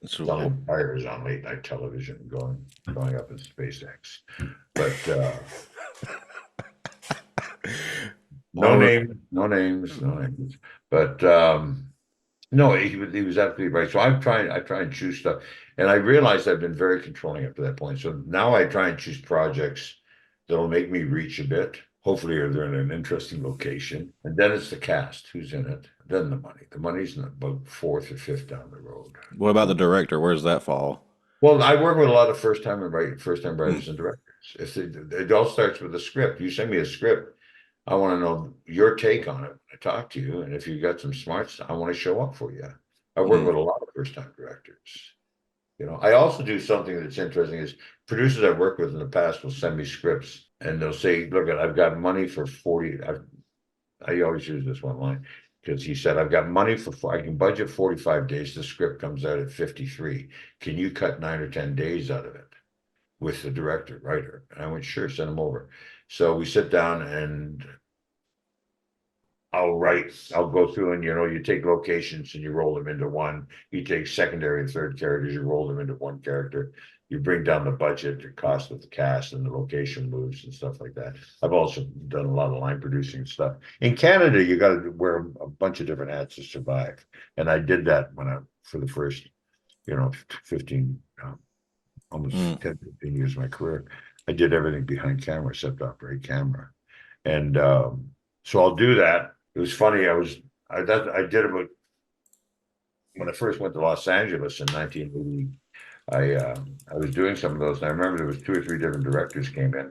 Speaker 1: Selling tires on late night television, going up in SpaceX. But no names. But no, he was absolutely right. So I try and choose stuff. And I realized I've been very controlling up to that point. So now I try and choose projects that'll make me reach a bit. Hopefully, they're in an interesting location. And then it's the cast, who's in it. Then the money. The money's about fourth or fifth down the road.
Speaker 2: What about the director? Where does that fall?
Speaker 1: Well, I work with a lot of first-time writers and directors. It all starts with a script. You send me a script, I want to know your take on it when I talk to you. And if you got some smart stuff, I want to show up for you. I work with a lot of first-time directors. I also do something that's interesting is producers I've worked with in the past will send me scripts and they'll say, look, I've got money for 40. I always use this one line because he said, I've got money I can budget 45 days. The script comes out at 53. Can you cut 9 or 10 days out of it with the director, writer? And I went, sure, send them over. So we sit down and I'll go through and, you take locations and you roll them into one. You take secondary and third characters, you roll them into one character. You bring down the budget, the cost of the cast and the location moves and stuff like that. I've also done a lot of line producing stuff. In Canada, you got to wear a bunch of different hats to survive. And I did that for the first, 15, almost 10, 15 years of my career. I did everything behind camera, except operate camera. And so I'll do that. It was funny. I did about when I first went to Los Angeles in 1980. I was doing some of those, and I remember there was 2 or 3 different directors came in,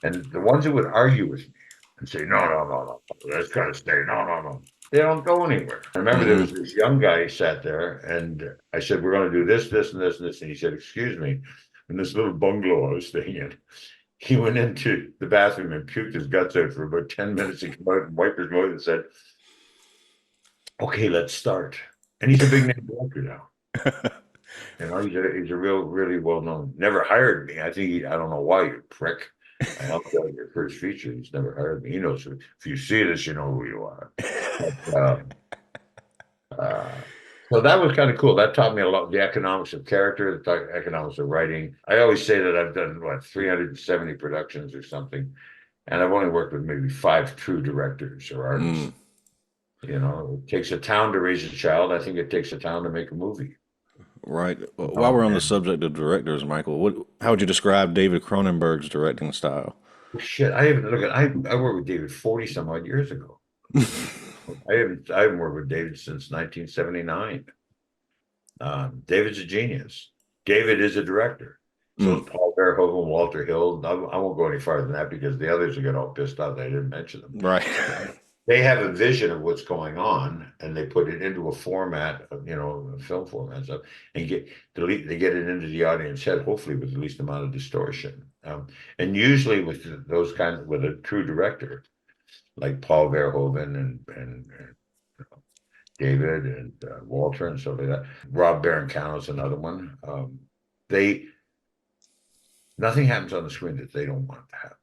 Speaker 1: and the ones that would argue with me and say, no, that's got to stay. No, they don't go anywhere. I remember there was this young guy who sat there, and I said, we're going to do this, this, and this, and this, and he said, excuse me, in this little bungalow I was staying in. He went into the bathroom and puked his guts out for about 10 minutes. He came out and wiped his mouth and said, okay, let's start. And he's a big name director now. He's a really well-known, never hired me. I don't know why, you prick. I helped out your first feature. He's never hired me. He knows if you see this, you know who you are. So that was kind of cool. That taught me a lot, the economics of character, the economics of writing. I always say that I've done 370 productions or something, and I've only worked with maybe 5 true directors or artists. It takes a town to raise a child. I think it takes a town to make a movie.
Speaker 2: Right. While we're on the subject of directors, Michael, how would you describe David Cronenberg's directing style?
Speaker 1: Shit, I worked with David 40 some odd years ago. I haven't worked with David since 1979. David's a genius. David is a director. So is
Speaker 2: Mm,
Speaker 1: Paul Verhoeven, Walter Hill. I won't go any farther than that because the others will get all pissed off that I didn't mention them.
Speaker 2: right.
Speaker 1: They have a vision of what's going on and they put it into a format of, a film format and stuff, and they get it into the audience head, hopefully with the least amount of distortion. And usually with those kinds, with a true director like Paul Verhoeven and David and Walter and stuff like that. Rob Barancano is another one. They Nothing happens on the screen that they don't want to happen.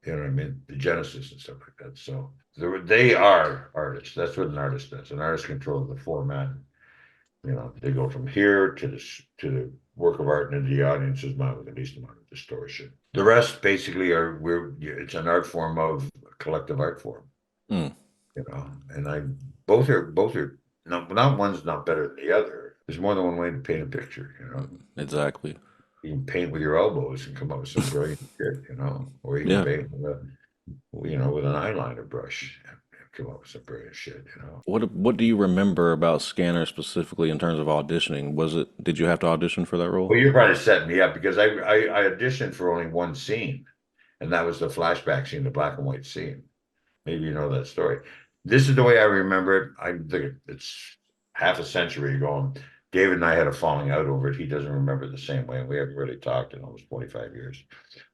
Speaker 1: You know what I mean? The genesis and stuff like that. So they are artists. That's what an artist does. An artist controls the format. They go from here to the work of art and into the audience's mind with the least amount of distortion. The rest basically it's an art form of a collective art form.
Speaker 2: Mm,
Speaker 1: And both are not one's not better than the other. There's more than one way to paint a picture.
Speaker 2: exactly.
Speaker 1: You can paint with your elbows and come up with some brilliant shit, or you can
Speaker 2: Yeah.
Speaker 1: paint with an eyeliner brush and come up with some brilliant shit.
Speaker 2: What do you remember about Scanner specifically in terms of auditioning? Did you have to audition for that role?
Speaker 1: Well, you're probably setting me up because I auditioned for only one scene, and that was the flashback scene, the black and white scene. Maybe you know that story. This is the way I remember it. I think it's half a century ago. And David and I had a falling out over it. He doesn't remember the same way, and we haven't really talked in almost 25 years.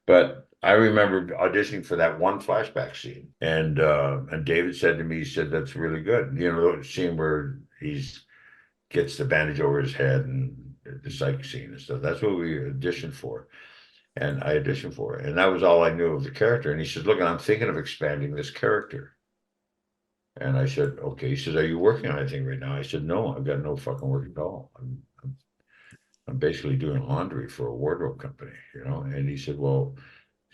Speaker 1: But I remember auditioning for that one flashback scene, and David said to me, he said, "That's really good." The scene where he's gets the bandage over his head and the psych scene and stuff. That's what we auditioned for. And I auditioned for it. And that was all I knew of the character. And he says, "Look, I'm thinking of expanding this character." And I said, "Okay." He says, "Are you working on anything right now?" I said, "No, I've got no fucking work at all. I'm basically doing laundry for a wardrobe company. And he said, "Well,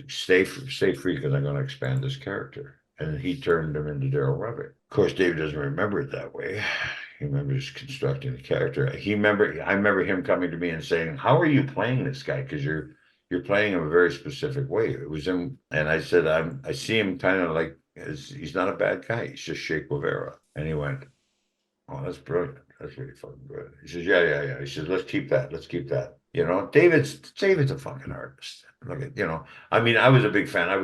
Speaker 1: stay free because I'm going to expand this character." And he turned him into Daryl Rubbit. Of course, David doesn't remember it that way. He remembers constructing the character. I remember him coming to me and saying, "How are you playing this guy? Because you're playing him a very specific way." It was him, and I said, I see him kind of like he's not a bad guy. He's just Che Guevara. And he went, "Oh, that's brilliant. That's really fucking good." He says, "Yeah, yeah, yeah." He says, "Let's keep that. Let's keep that." David's a fucking artist. Look at. I mean, I was a big fan. I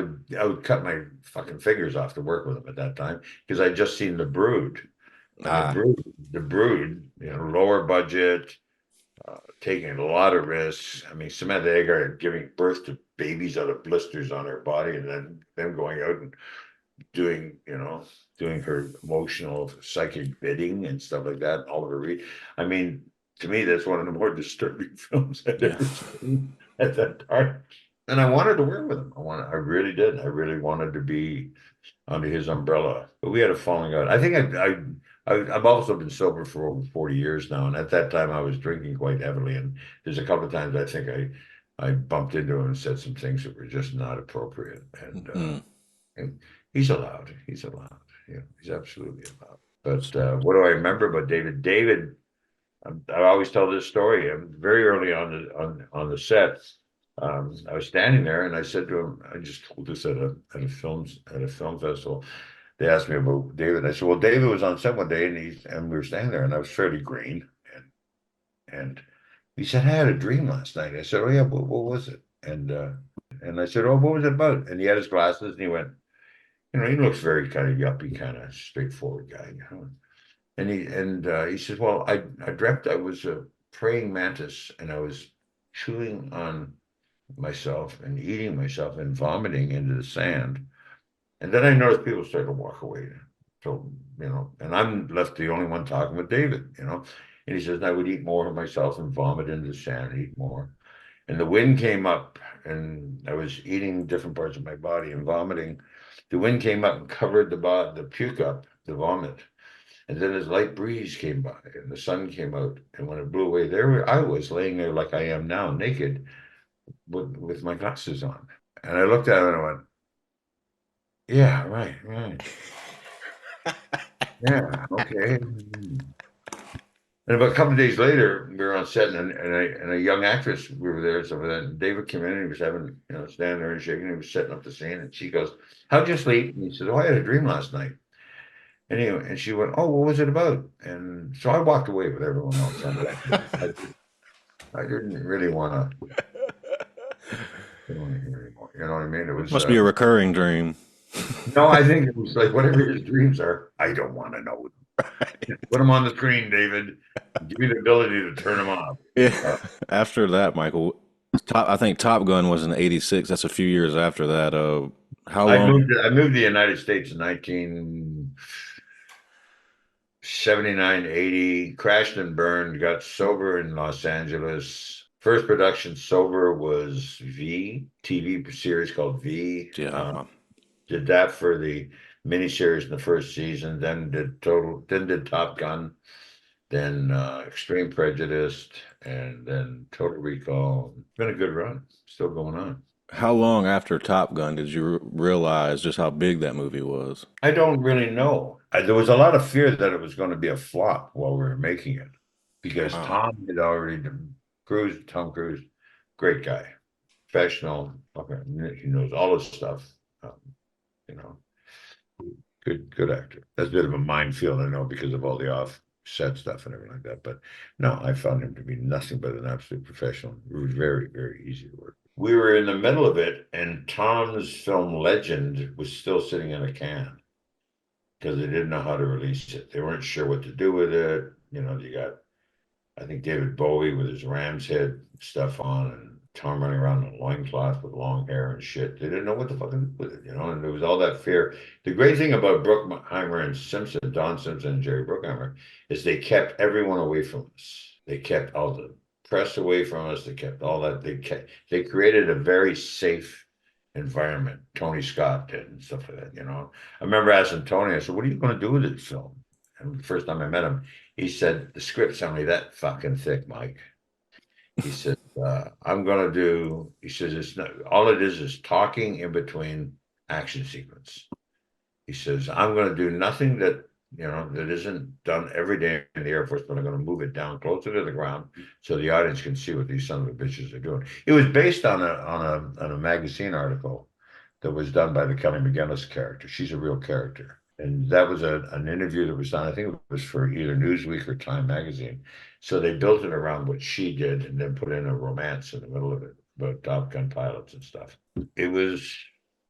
Speaker 1: would cut my fucking fingers off to work with him at that time because I'd just seen The Brood. And the
Speaker 2: Ah,
Speaker 1: brood, the brood, lower budget, taking a lot of risks. I mean, Samantha Eggar giving birth to babies out of blisters on her body, and then them going out and doing, doing her emotional psychic bidding and stuff like that. Oliver Reed. I mean, to me, that's one of the more disturbing films I've
Speaker 2: yeah.
Speaker 1: ever seen at that time. And I wanted to work with him. I really did. I really wanted to be under his umbrella. But we had a falling out. I think I've also been sober for over 40 years now, and at that time I was drinking quite heavily. And there's a couple of times I think I bumped into him and said some things that were just not appropriate.
Speaker 2: Mm,
Speaker 1: And he's allowed. He's allowed. He's absolutely allowed. But what do I remember about David? David, I always tell this story. Very early on the set. I was standing there and I said to him, I just told this at a film festival. They asked me about David. I said, "Well, David was on set one day and we were standing there and I was fairly green and he said, "I had a dream last night." I said, "Oh yeah, what was it?" And I said, "Oh, what was it about?" And he had his glasses and he went, he looks very kind of yuppie, kind of straightforward guy. And he says, "Well, I dreamt I was a praying mantis and I was chewing on myself and eating myself and vomiting into the sand. And then I noticed people started to walk away. So, and I'm left the only one talking with David. And he says, I would eat more of myself and vomit into the sand, eat more. And the wind came up and I was eating different parts of my body and vomiting. The wind came up and covered the puke up, the vomit. And then this light breeze came by and the sun came out. And when it blew away, I was laying there like I am now, naked with my glasses on. And I looked at him and I went, "Yeah, right, right. Yeah, okay." And about a couple of days later, we were on set, and a young actress, we were there, so then David came in, and he was having, standing there and shaking, he was setting up the scene, and she goes, "How'd you sleep?" And he said, "Oh, I had a dream last night." Anyway, and she went, "Oh, what was it about?" And so I walked away with everyone else. I didn't really want to. Don't want to hear anymore. You know what I mean? It was
Speaker 2: Must be a recurring dream.
Speaker 1: no, I think it was like whatever his dreams are. I don't want to know. Put them on the screen, David. Give me the ability to turn them off.
Speaker 2: Yeah.
Speaker 1: Uh,
Speaker 2: After that, Michael, I think Top Gun was in '86. That's a few years after that. How
Speaker 1: I
Speaker 2: long?
Speaker 1: moved. I moved to the United States in 1979, 80. Crashed and burned. Got sober in Los Angeles. First production sober was V TV series called V.
Speaker 2: Yeah.
Speaker 1: Did that for the miniseries in the first season. Then did Top Gun. Then Extreme Prejudice, and then Total Recall. It's been a good run. Still going on.
Speaker 2: How long after Top Gun did you realize just how big that movie was?
Speaker 1: I don't really know. There was a lot of fear that it was going to be a flop while we were making it because
Speaker 2: Wow.
Speaker 1: Tom Cruise, great guy, professional. Okay, he knows all his stuff. Um, you know, good actor. That's a bit of a minefield, I know, because of all the offset stuff and everything like that. But no, I found him to be nothing but an absolute professional. It was very, very easy to work. We were in the middle of it, and Tom's film Legend was still sitting in a can because they didn't know how to release it. They weren't sure what to do with it. You know, you got I think David Bowie with his ram's head stuff on and Tom running around in a loincloth with long hair and shit. They didn't know what to fucking do with it, you know, and there was all that fear. The great thing about Bruckheimer and Simpson, Don Simpson and Jerry Bruckheimer, is they kept everyone away from us. They kept all the press away from us. They kept all that. They created a very safe environment. Tony Scott did and stuff like that, you know. I remember asking Tony, I said, "What are you going to do with this film?" And the first time I met him, he said, "The script's only that fucking thick, Mike." He said, "I'm gonna do." He says, "It's not all it is talking in between action sequence." He says, "I'm gonna do nothing that isn't done every day in the Air Force, but I'm gonna move it down closer to the ground so the audience can see what these son of a bitches are doing." It was based on a magazine article that was done by the Kelly McGinnis character. She's a real character. And that was an interview that was done. I think it was for either Newsweek or Time magazine. So they built it around what she did and then put in a romance in the middle of it about Top Gun pilots and stuff. It was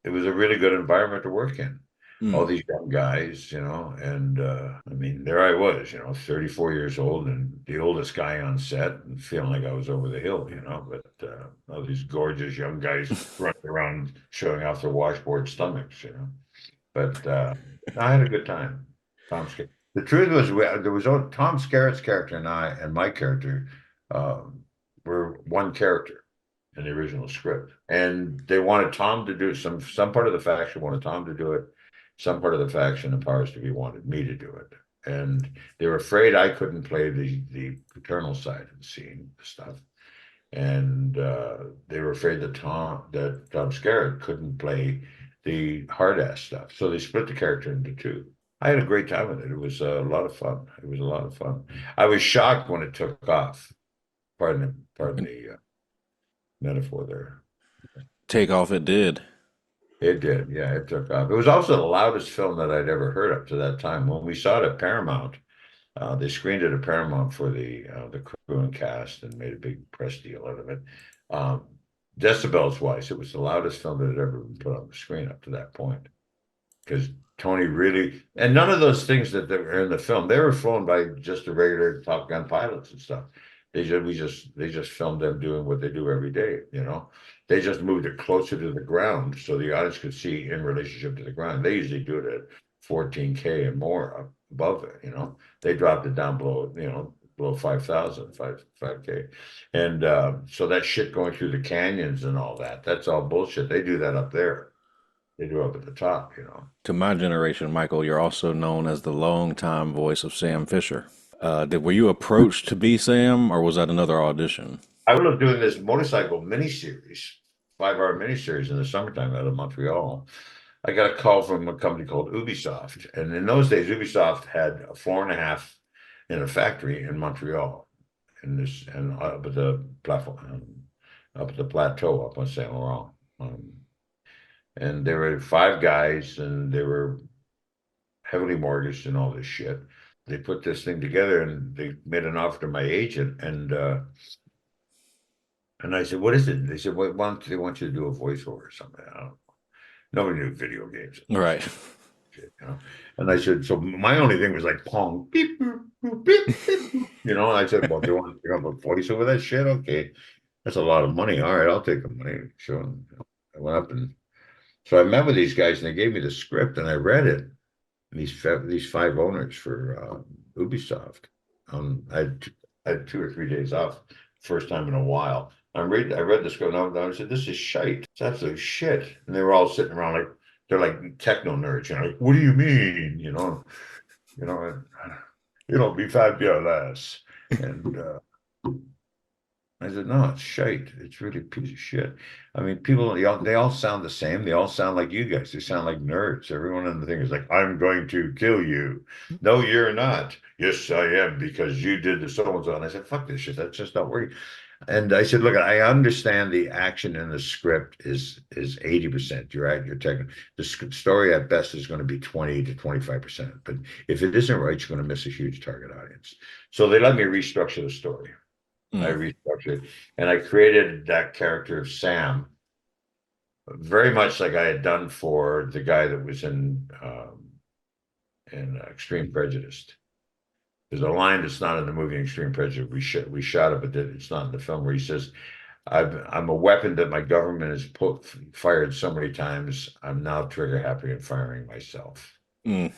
Speaker 1: it was a really good environment to work in. All
Speaker 2: Mm.
Speaker 1: these young guys, you know, and I mean, there I was, you know, 34 years old and the oldest guy on set and feeling like I was over the hill, you know, but all these gorgeous young guys running around showing off their washboard stomachs, you know. But I had a good time. The truth was, there was Tom Skerritt's character and I and my character were one character in the original script, and they wanted Tom to do some part of the faction wanted Tom to do it, some part of the faction, the powers to be, wanted me to do it, and they were afraid I couldn't play the paternal side of the scene stuff, and they were afraid that Tom Skerritt couldn't play the hard ass stuff. So they split the character into two. I had a great time with it. It was a lot of fun. It was a lot of fun. I was shocked when it took off. Pardon
Speaker 2: And
Speaker 1: the metaphor there.
Speaker 2: take off it did.
Speaker 1: It did, yeah, it took off. It was also the loudest film that I'd ever heard up to that time. When we saw it at Paramount, they screened it at Paramount for the crew and cast and made a big press deal out of it. Um, Decibels wise, it was the loudest film that had ever been put on the screen up to that point. Because Tony really, and none of those things that were in the film, they were flown by just the regular Top Gun pilots and stuff. They just filmed them doing what they do every day, you know. They just moved it closer to the ground so the audience could see in relationship to the ground. They usually do it at 14K and more up above it, you know. They dropped it down below, you know, below 5,000, 5K. And so that shit going through the canyons and all that, that's all bullshit. They do that up there. They do up at the top, you know.
Speaker 2: To my generation, Michael, you're also known as the longtime voice of Sam Fisher. Were you approached to be Sam, or was that another audition?
Speaker 1: I was doing this motorcycle miniseries, 5 hour miniseries in the summertime out of Montreal. I got a call from a company called Ubisoft. And in those days, Ubisoft had a floor and a half in a factory in Montreal. And up at the platform, up at the plateau up on Saint Laurent. And there were 5 guys, and they were heavily mortgaged and all this shit. They put this thing together and they made an offer to my agent, and I said, "What is it?" And they said, "Well, they want you to do a voiceover or something." I don't know. Nobody knew video games.
Speaker 2: Right.
Speaker 1: Shit, you know. And I said, so my only thing was like pong, beep, boop, boop, beep, beep, boop. You know, and I said, well, do you want to have a voice over that shit? Okay. That's a lot of money. All right, I'll take the money. So I went up and so I met with these guys and they gave me the script and I read it. And these five owners for Ubisoft. I had 2 or 3 days off, first time in a while. I read the script and I said, this is shite. It's absolute shit. And they were all sitting around like they're like techno nerds, you know, like, what do you mean? It'll be fabulous. And I said, no, it's shite. It's really a piece of shit. I mean, people, they all sound the same. They all sound like you guys. They sound like nerds. Everyone in the thing is like, I'm going to kill you. No, you're not. Yes, I am, because you did the so-and-so. And I said, fuck this shit. That's just not working. And I said, look, I understand the action in the script is 80%. You're right. You're technical. The story at best is going to be 20 to 25%. But if it isn't right, you're going to miss a huge target audience. So they let me restructure the story. I restructured it, and I created that character of Sam, very much like I had done for the guy that was in Extreme Prejudice. There's a line that's not in the movie Extreme Prejudice. We shot it, but it's not in the film, where he says, I'm a weapon that my government has fired so many times. I'm now trigger happy in firing myself.
Speaker 2: Mm.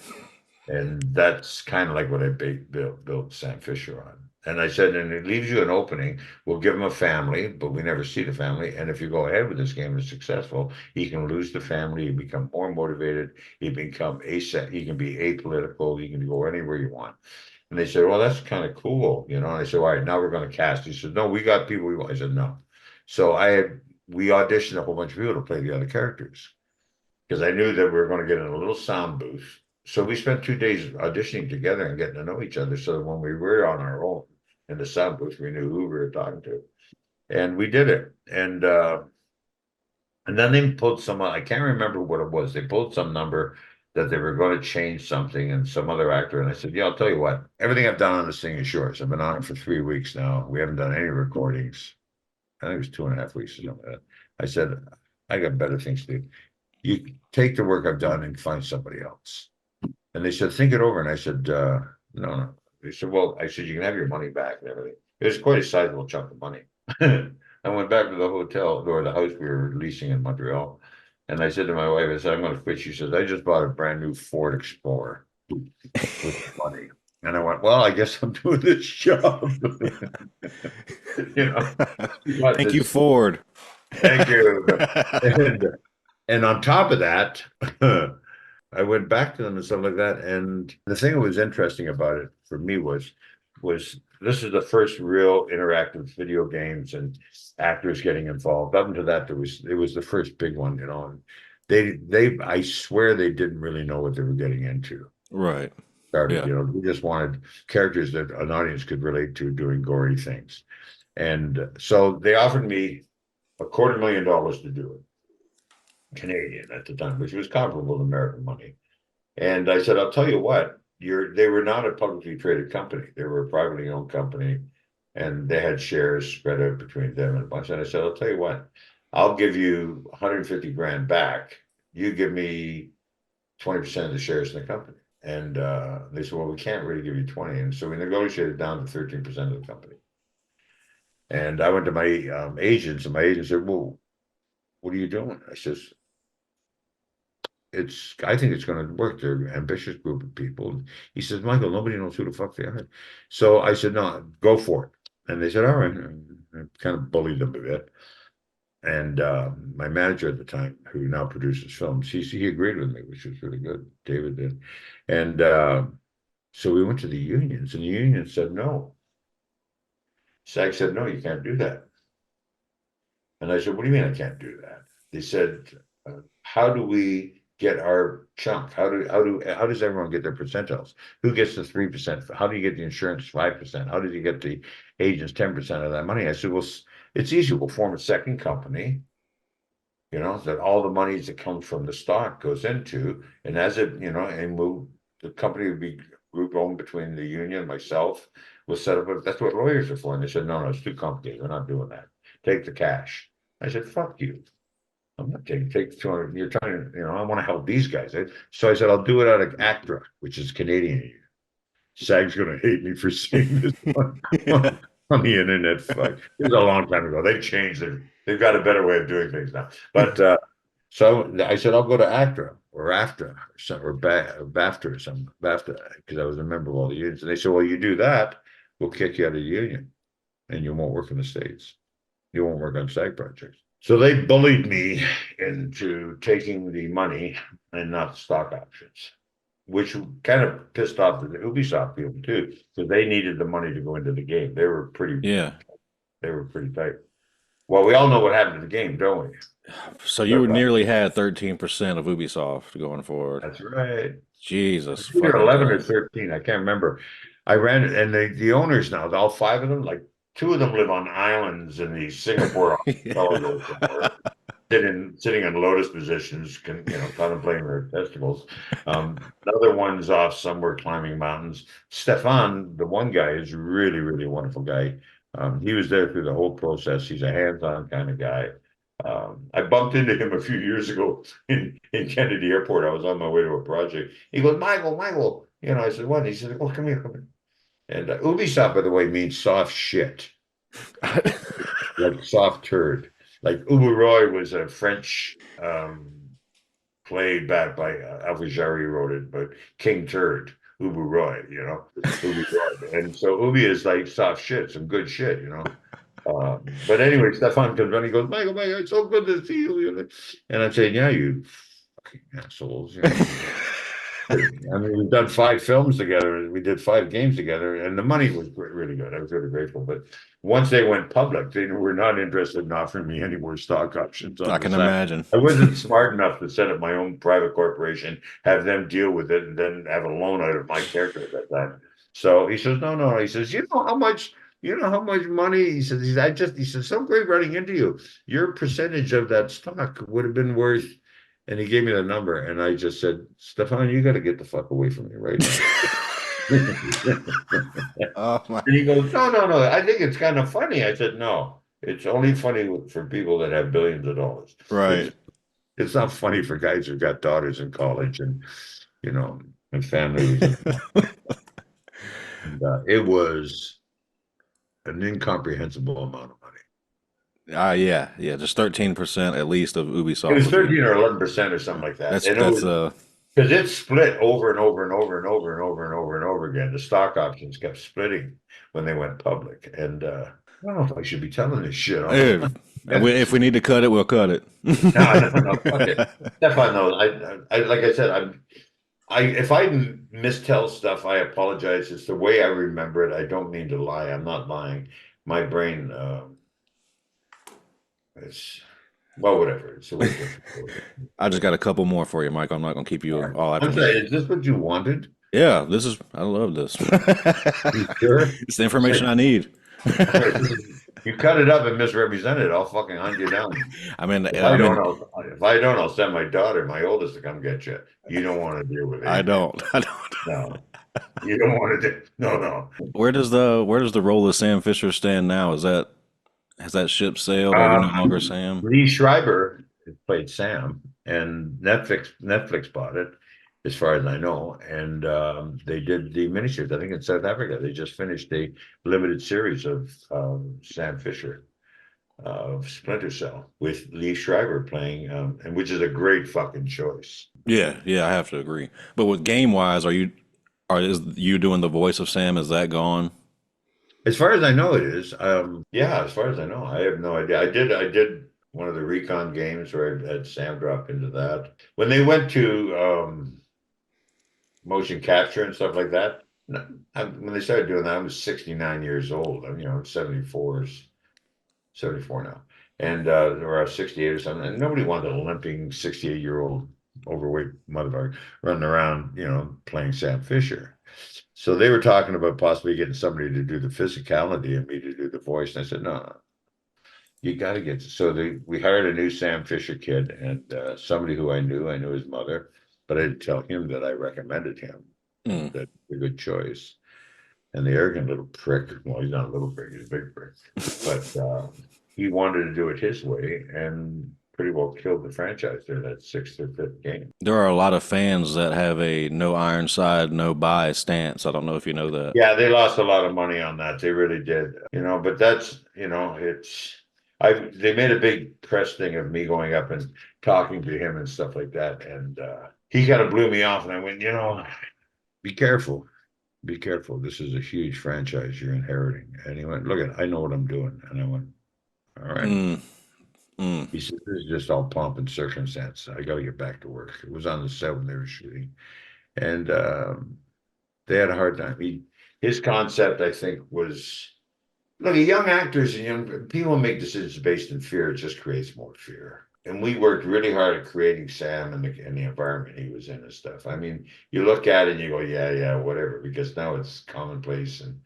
Speaker 1: And that's kind of like what I built Sam Fisher on. And I said, and it leaves you an opening. We'll give him a family, but we never see the family. And if you go ahead with this game and it's successful, he can lose the family. He become more motivated. He become he can be apolitical. He can go anywhere you want. And they said, well, that's kind of cool, you know. And I said, all right, now we're going to cast. He said, no, we got people we want. I said, no. So we auditioned a whole bunch of people to play the other characters, because I knew that we were going to get in a little sound booth. So we spent 2 days auditioning together and getting to know each other, so that when we were on our own in the sound booth, we knew who we were talking to. And we did it. And then they pulled I can't remember what it was. They pulled some number that they were going to change something, and some other actor. And I said, yeah, I'll tell you what, everything I've done on this thing is yours. I've been on it for 3 weeks now. We haven't done any recordings. I think it was 2.5 weeks or something like that. I said, I got better things to do. You take the work I've done and find somebody else. And they said, think it over. And I said, no. They said, well, I said, you can have your money back and everything. It was quite a sizable chunk of money. I went back to the hotel or the house we were leasing in Montreal. And I said to my wife, I said, I'm going to quit. She says, I just bought a brand new Ford Explorer with money. And I went, well, I guess I'm doing this job.
Speaker 2: Thank you, Ford.
Speaker 1: Thank you. And on top of that, I went back to them and stuff like that. And the thing that was interesting about it for me was this is the first real interactive video games and actors getting involved. Up until that, it was the first big one, you know. And I swear they didn't really know what they were getting into.
Speaker 2: Right.
Speaker 1: Started, you know, we just wanted characters that an audience could relate to doing gory things. And so they offered me $250,000 to do it, Canadian at the time, which was comparable to American money. And I said, I'll tell you what, they were not a publicly traded company. They were a privately owned company, and they had shares spread out between them and a bunch. And I said, I'll tell you what, I'll give you 150 grand back. You give me 20% of the shares in the company. And they said, well, we can't really give you 20. And so we negotiated down to 13% of the company. And I went to my agents, and my agent said, well, what are you doing? I says, I think it's going to work. They're an ambitious group of people. He says, Michael, nobody knows who the fuck they are. So I said, no, go for it. And they said, all right. I kind of bullied them a bit. And my manager at the time, who now produces films, he agreed with me, which was really good. David did. And so we went to the unions, and the union said no. SAG said, no, you can't do that. And I said, what do you mean I can't do that? They said, how do we get our chunk? How does everyone get their percentiles? Who gets the 3%? How do you get the insurance 5%? How did you get the agents 10% of that money? I said, well, it's easy. We'll form a second company, you know, that all the money that comes from the stock goes into, and as it, you know, and the company would be group owned between the union, myself, was set up. That's what lawyers are for. And they said, no, it's too complicated. We're not doing that. Take the cash. I said, fuck you. I'm not taking take 200. You're trying to, I want to help these guys. So I said, I'll do it out of ACTRA, which is Canadian. SAG's going to hate me for saying this on the internet. Fuck. It was a long time ago. They changed it. They've got a better way of doing things now. But so I said, I'll go to ACTRA or AFTRA or BAFTA or something, BAFTA, because I was a member of all the unions. And they said, well, you do that, we'll kick you out of the union and you won't work in the States. You won't work on SAG projects. So they bullied me into taking the money and not stock options, which kind of pissed off the Ubisoft people too, because they needed the money to go into the game. They were pretty tight. Well, we all know what happened to the game, don't we?
Speaker 2: So you nearly had 13% of Ubisoft going forward.
Speaker 1: That's right.
Speaker 2: Jesus.
Speaker 1: Either 11 or 13, I can't remember. I ran it, and the owners now, all five of them, like two of them live on islands in the Singapore sitting in lotus positions, contemplating their testicles. The other one's off somewhere climbing mountains. Stefan, the one guy, is really, really a wonderful guy. He was there through the whole process. He's a hands-on kind of guy. I bumped into him a few years ago in Kennedy Airport. I was on my way to a project. He goes, Michael. I said, what? He said, oh, come here. And Ubisoft, by the way, means soft shit. Like soft turd. Like Ubu Roy was a French play back by Alfred Jarry wrote it, but King Turd, Ubu Roy, Ubi Roy. And so Ubi is like soft shit, some good shit, But anyway, Stefan comes on, he goes, Michael, it's so good to see you. And I'm saying, yeah, you fucking assholes. I mean, we've done 5 films together. We did 5 games together, and the money was really good. I was really grateful. But once they went public, they were not interested in offering me any more stock options.
Speaker 2: I can imagine.
Speaker 1: I wasn't smart enough to set up my own private corporation, have them deal with it, and then have a loan out of my character at that time. So he says, no. He says, you know how much money? He says, he says, so great running into you. Your percentage of that stock would have been worth. And he gave me the number, and I just said, Stefan, you got to get the fuck away from me right now. And he goes, no. I think it's kind of funny. I said, no, it's only funny for people that have billions of dollars.
Speaker 2: Right.
Speaker 1: It's not funny for guys who've got daughters in college and, and families. And, it was an incomprehensible amount of money.
Speaker 2: Yeah, just 13% at least of Ubisoft.
Speaker 1: It was 13 or 11% or something like that. Because it split over and over and over and over and over and over and over again. The stock options kept splitting when they went public. And I don't know if I should be telling this shit.
Speaker 2: If we need to cut it, we'll cut it.
Speaker 1: No, fuck it. Stefan knows. I like I said, if I mistell stuff, I apologize. It's the way I remember it. I don't mean to lie. I'm not lying. My brain. Whatever. It's
Speaker 2: I just got a couple more for you, Mike. I'm not going to keep you all
Speaker 1: I'm sorry, is this what you wanted?
Speaker 2: Yeah, I love this.
Speaker 1: You sure?
Speaker 2: It's the information I need.
Speaker 1: You cut it up and misrepresent it, I'll fucking hunt you down.
Speaker 2: I mean,
Speaker 1: if I don't, I'll send my daughter, my oldest, to come get you. You don't want to deal with it.
Speaker 2: I don't.
Speaker 1: No. You don't want to do. No.
Speaker 2: Where does the role of Sam Fisher stand now? Has that ship sailed? Are you no longer Sam?
Speaker 1: Lee Schreiber played Sam, and Netflix bought it, as far as I know. And they did the miniseries, I think, in South Africa. They just finished a limited series of Sam Fisher of Splinter Cell with Lee Schreiber playing, and which is a great fucking choice.
Speaker 2: Yeah, I have to agree. But with game wise, is you doing the voice of Sam? Is that gone?
Speaker 1: As far as I know, it is. Yeah, as far as I know, I have no idea. I did one of the recon games where I had Sam drop into that. When they went to motion capture and stuff like that, when they started doing that, I was 69 years old. I'm 74 now. And or 68 or something. And nobody wanted a limping 68-year-old overweight motherfucker running around, playing Sam Fisher. So they were talking about possibly getting somebody to do the physicality and me to do the voice. And I said, no, you got to get. So we hired a new Sam Fisher kid, and somebody who I knew his mother, but I didn't tell him that I recommended him.
Speaker 2: Mm.
Speaker 1: That's a good choice. And the arrogant little prick, well, he's not a little prick, he's a big prick, but he wanted to do it his way and pretty well killed the franchise there, that sixth or fifth game.
Speaker 2: There are a lot of fans that have a no Ironside, no buy stance. I don't know if you know that.
Speaker 1: Yeah, they lost a lot of money on that. They really did. But that's, they made a big press thing of me going up and talking to him and stuff like that. And he kind of blew me off and I went, be careful. Be careful. This is a huge franchise you're inheriting. And he went, look, I know what I'm doing. And I went, all right.
Speaker 2: Mm. Mm.
Speaker 1: He said, this is just all pomp and circumstance. I got to get back to work. It was on the set when they were shooting. And they had a hard time. His concept, I think, was look, young actors and young people make decisions based in fear. It just creates more fear. And we worked really hard at creating Sam and the environment he was in and stuff. I mean, you look at it and you go, yeah, whatever, because now it's commonplace. And,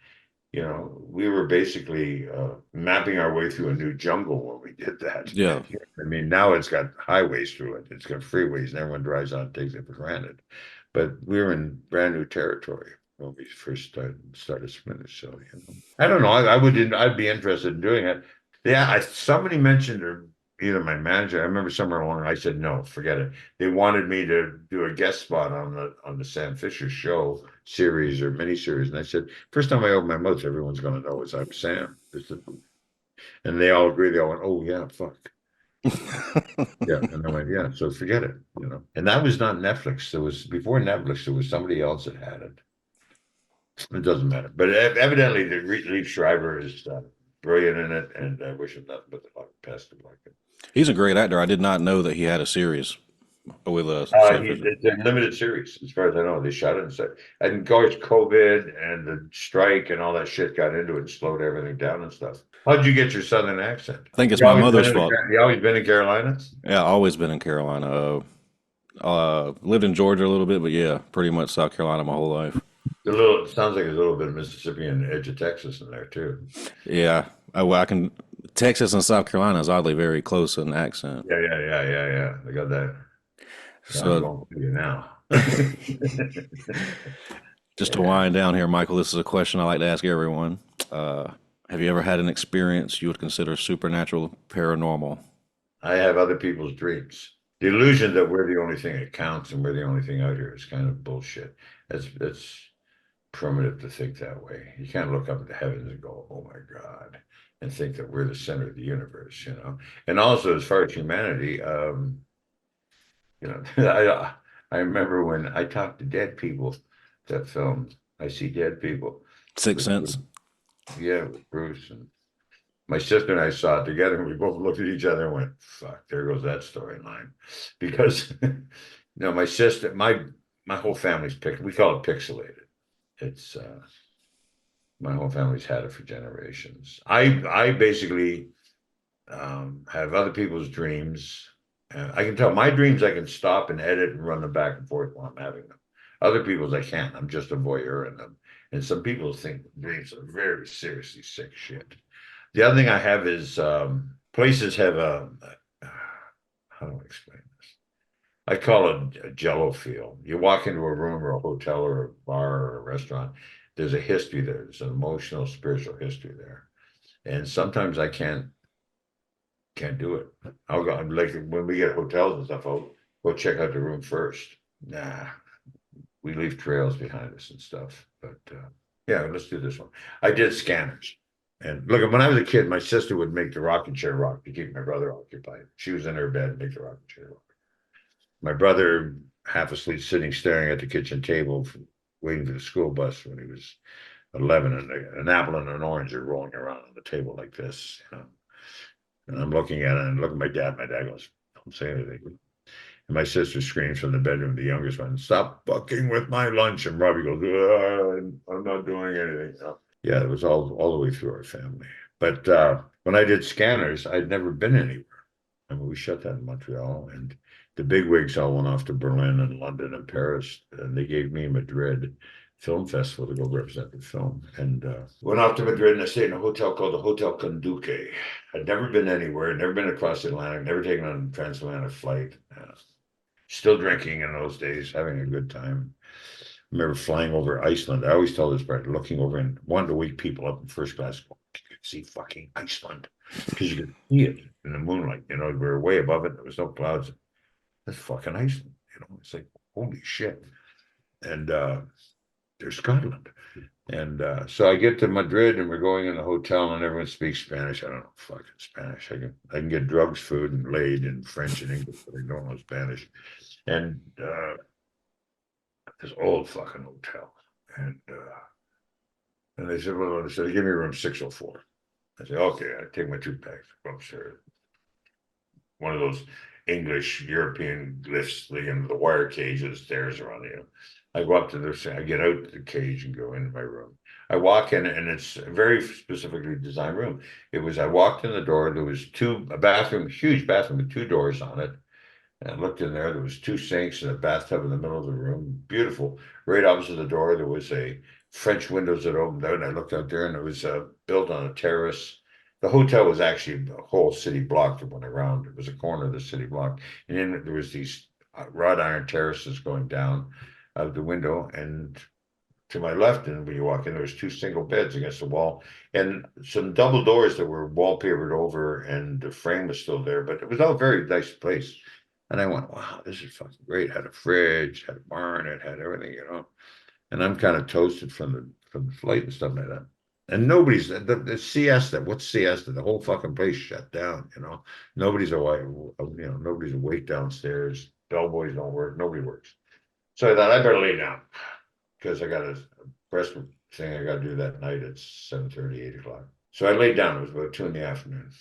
Speaker 1: we were basically mapping our way through a new jungle when we did that.
Speaker 2: Yeah.
Speaker 1: I mean, now it's got highways through it. It's got freeways and everyone drives on and takes it for granted. But we were in brand new territory when we first started Splinter Cell. I don't know. I'd be interested in doing it. Yeah, somebody mentioned, or either my manager, I remember somewhere along. I said no, forget it. They wanted me to do a guest spot on the Sam Fisher Show series or miniseries, and I said, first time I open my mouth, everyone's going to know is I'm Sam. And they all agree. They all went, oh yeah, fuck. Yeah, and I went, yeah, so forget it, And that was not Netflix. There was before Netflix, there was somebody else that had it. It doesn't matter, but evidently the Leaf Schreiber is brilliant in it, and I wish him nothing but the best of luck.
Speaker 2: He's a great actor. I did not know that he had a series with Sam Fisher.
Speaker 1: It's a limited series, as far as I know. They shot it and said, and of course, COVID and the strike and all that shit got into it and slowed everything down and stuff. How'd you get your Southern accent?
Speaker 2: I think it's my mother's fault.
Speaker 1: You always been in Carolinas?
Speaker 2: Yeah, always been in Carolina. Lived in Georgia a little bit, but yeah, pretty much South Carolina my whole life.
Speaker 1: It sounds like there's a little bit of Mississippi and the edge of Texas in there too.
Speaker 2: Yeah, I can. Texas and South Carolina is oddly very close in accent.
Speaker 1: Yeah. I got that.
Speaker 2: So
Speaker 1: I'm going for you now.
Speaker 2: just to wind down here, Michael, this is a question I like to ask everyone. Have you ever had an experience you would consider supernatural, paranormal?
Speaker 1: I have other people's dreams. The illusion that we're the only thing that counts and we're the only thing out here is kind of bullshit. That's primitive to think that way. You can't look up at the heavens and go, oh my God, and think that we're the center of the universe, And also, as far as humanity, I remember when I talked to dead people, that film, I See Dead People.
Speaker 2: Sixth Sense.
Speaker 1: Yeah, with Bruce and my sister and I saw it together, and we both looked at each other and went, "Fuck, there goes that storyline," because my sister, my whole family's we call it pixelated. It's my whole family's had it for generations. I basically have other people's dreams. I can tell my dreams. I can stop and edit and run them back and forth while I'm having them. Other people's I can't. I'm just a voyeur in them. And some people think dreams are very seriously sick shit. The other thing I have is places have how do I explain this? I call it a jello feel. You walk into a room or a hotel or a bar or a restaurant, there's a history there. There's an emotional, spiritual history there. And sometimes I can't do it. I'll go, like when we get hotels and stuff, I'll go check out the room first. Nah, we leave trails behind us and stuff. But yeah, let's do this one. I did Scanners. And look, when I was a kid, my sister would make the rocking chair rock to keep my brother occupied. She was in her bed and make the rocking chair rock. My brother, half asleep, sitting staring at the kitchen table, waiting for the school bus when he was 11, and an apple and an orange are rolling around on the table like this. And I'm looking at it and look at my dad. My dad goes, "Don't say anything." And my sister screams from the bedroom, the youngest one, "Stop fucking with my lunch." And Robbie goes, "I'm not doing anything." Yeah, it was all the way through our family. But when I did Scanners, I'd never been anywhere. I mean, we shot that in Montreal, and the big wigs all went off to Berlin and London and Paris, and they gave me Madrid Film Festival to go represent the film. And went off to Madrid, and I stayed in a hotel called the Hotel Conduque. I'd never been anywhere, never been across the Atlantic, never taken on a transatlantic flight. Still drinking in those days, having a good time. remember flying over Iceland. I always tell this part, looking over and wanted to wake people up in first class. You could see fucking Iceland because you could see it in the moonlight. You know, we were way above it. There was no clouds. That's fucking Iceland. You know, it's like, holy shit. And there's Scotland. And so I get to Madrid and we're going in the hotel and everyone speaks Spanish. I don't know fucking Spanish. I can get drugs, food, and laid in French and English, but I don't know Spanish. And this old fucking hotel. And they said, well, they said, give me room 604. I said, okay, I take my 2 bags, go upstairs. One of those English European lifts, the wire cages, stairs around you. I go up to this, I get out the cage and go into my room. I walk in and it's a very specifically designed room. I walked in the door, there was a bathroom, huge bathroom with 2 doors on it. And I looked in there was 2 sinks and a bathtub in the middle of the room. Beautiful. Right opposite the door, there was a French windows that opened out. And I looked out there and it was built on a terrace. The hotel was actually a whole city block that went around. It was a corner of the city block. And then there was these wrought iron terraces going down out of the window. And to my left, and when you walk in, there was 2 single beds against the wall and some double doors that were wallpapered over and the frame was still there, but it was all a very nice place. And I went, wow, this is fucking great. It had a fridge, had a barn, it had everything, you know. And I'm kind of toasted from the flight and stuff like that. And nobody's the siesta. What's siesta? The whole fucking place shut down, you know. Nobody's awake, nobody's awake downstairs. Bellboys don't work, nobody works. So I thought I better lay down because I got a press thing I got to do that night at 7:30, 8 o'clock. So I laid down. It was about 2 in the afternoon.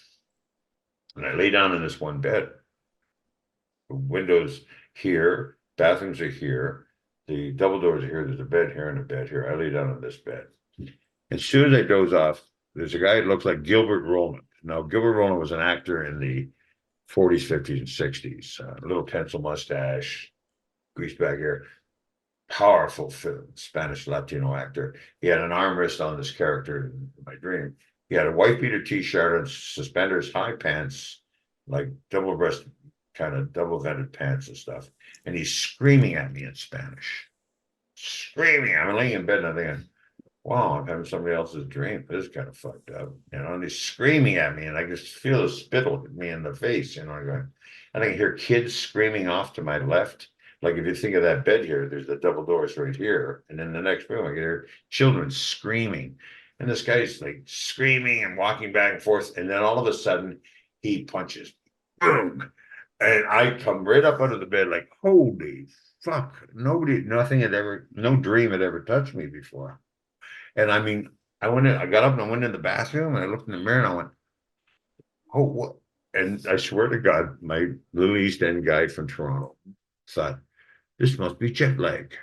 Speaker 1: And I lay down in this one bed. Windows here, bathrooms are here, the double doors are here, there's a bed here and a bed here. I lay down on this bed. As soon as I doze off, there's a guy that looks like Gilbert Roland. Now, Gilbert Roland was an actor in the 40s, 50s, and 60s. Little pencil mustache, greased back hair, powerful Spanish Latino actor. He had an armrest on this character in my dream. He had a white beater t-shirt and suspenders, high pants, like double-breasted kind of double-vented pants and stuff. And he's screaming at me in Spanish. Screaming. I'm laying in bed and I'm thinking, wow, I'm having somebody else's dream. This is kind of fucked up. You know, and he's screaming at me and I just feel the spittle hit me in the face. You know, and I can hear kids screaming off to my left. Like if you think of that bed here, there's the double doors right here. And in the next room, I can hear children screaming. And this guy's like screaming and walking back and forth. And then all of a sudden he punches. Boom. And I come right up out of the bed like, holy fuck, no dream had ever touched me before. And I mean, I got up and I went in the bathroom and I looked in the mirror and I went, oh, what? And I swear to God, my little East End guy from Toronto thought, this must be jet lag.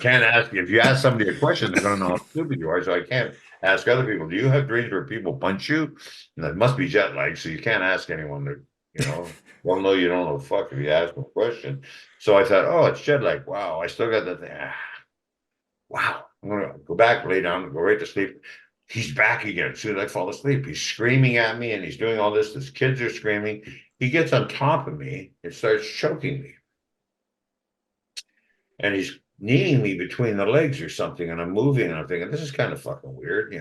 Speaker 1: Can't ask, if you ask somebody a question, they're going to know how stupid you are. So I can't ask other people, do you have dreams where people punch you? And that must be jet lag. So you can't ask anyone to, well, no, you don't know fuck if you ask them a question. So I thought, oh, it's jet lag. Wow, I still got that thing. Wow, I'm going to go back, lay down, go right to sleep. He's back again. As soon as I fall asleep, he's screaming at me and he's doing all this. His kids are screaming. He gets on top of me and starts choking me. And he's kneeing me between the legs or something. And I'm moving and I'm thinking, this is kind of fucking weird,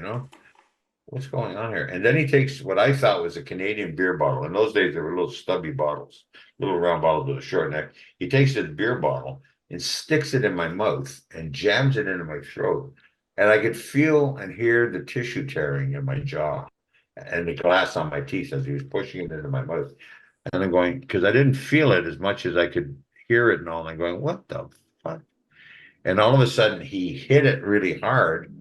Speaker 1: What's going on here? And then he takes what I thought was a Canadian beer bottle. In those days, there were little stubby bottles, little round bottles with a short neck. He takes his beer bottle and sticks it in my mouth and jams it into my throat. And I could feel and hear the tissue tearing in my jaw and the glass on my teeth as he was pushing it into my mouth. And I'm going, because I didn't feel it as much as I could hear it and all. And I'm going, what the fuck? And all of a sudden, he hit it really hard.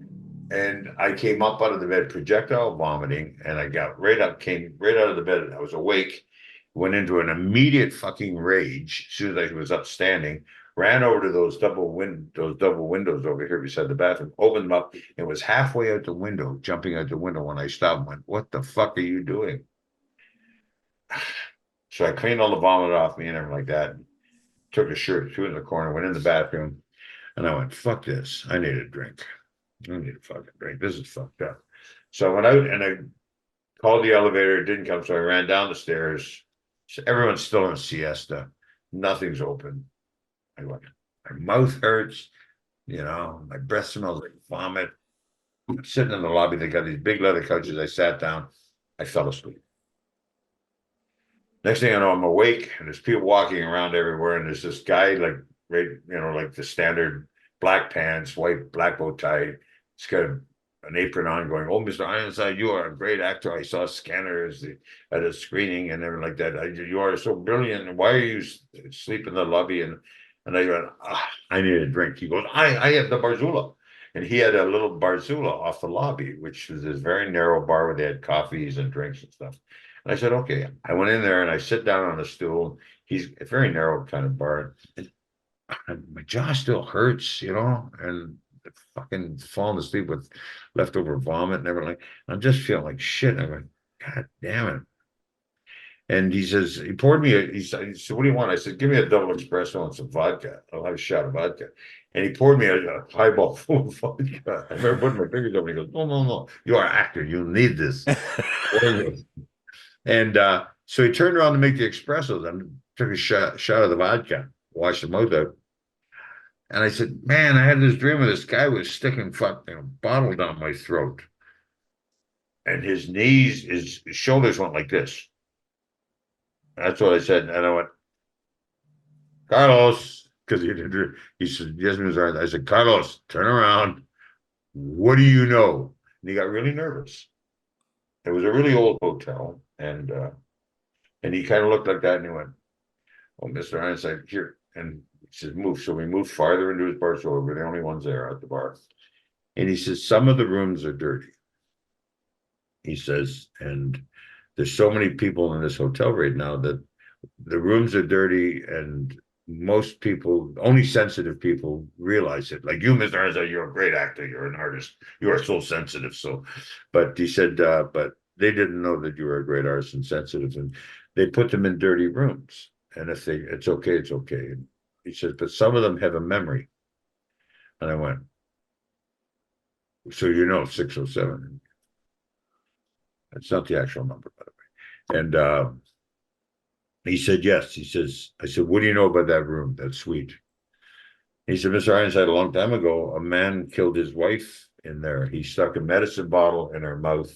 Speaker 1: And I came up out of the bed, projectile vomiting, and I got came right out of the bed. I was awake, went into an immediate fucking rage as soon as I was upstanding, ran over to those double windows over here beside the bathroom, opened them up, and was halfway out the window, jumping out the window when I stopped and went, what the fuck are you doing? So I cleaned all the vomit off me and everything like that, took a shirt, threw it in the corner, went in the bathroom, and I went, fuck this, I need a drink. I need a fucking drink. This is fucked up. So I went out and I called the elevator. It didn't come. So I ran down the stairs. So everyone's still in siesta. Nothing's open. I went, my mouth hurts, my breath smells like vomit. I'm sitting in the lobby. They got these big leather couches. I sat down. I fell asleep. Next thing I know, I'm awake and there's people walking around everywhere. And there's this guy, like, right, like the standard black pants, white, black bow tie. He's got an apron on going, "Oh, Mr. Ironside, you are a great actor. I saw scanners at a screening and everything like that. You are so brilliant. And why are you asleep in the lobby?" And I went, I need a drink. He goes, I have the Barzula. And he had a little Barzula off the lobby, which was this very narrow bar where they had coffees and drinks and stuff. And I said, okay. I went in there and I sit down on a stool. He's a very narrow kind of bar. And my jaw still hurts, and fucking falling asleep with leftover vomit and everything. I'm just feeling like shit. I'm like, God damn it. And he poured me, he said, "What do you want?" I said, "Give me a double espresso and some vodka. I'll have a shot of vodka." And he poured me a highball full of vodka. I remember putting my fingers over and he goes, "No, no, no. You are an actor. You need this." And so he turned around to make the espressos and took a shot of the vodka, washed the mouth out. And I said, "Man, I had this dream of this guy was sticking fucking a bottle down my throat." And his shoulders went like this. That's what I said. And I went, "Carlos," because he said, "Yes, Mr. I said, "Carlos, turn around. What do you know?" And he got really nervous. It was a really old hotel. And he kind of looked like that and he went, "Oh, Mr. Ironside, here." And he says, "Move." So we moved farther into his bar. So we're the only ones there at the bar. And he says, "Some of the rooms are dirty." He says, "And there's so many people in this hotel right now that the rooms are dirty, and most people, only sensitive people, realize it. Like you, Mr. Ironside, you're a great actor. You're an artist. You are so sensitive." So, but he said, but they didn't know that you were a great artist and sensitive, and they put them in dirty rooms. And if it's okay, it's okay. And he says, "But some of them have a memory." And I went, "So 607." It's not the actual number, by the way. And he said, "Yes." He says, I said, "What do you know about that room, that suite?" He said, "Mr. Ironside, a long time ago, a man killed his wife in there. He stuck a medicine bottle in her mouth,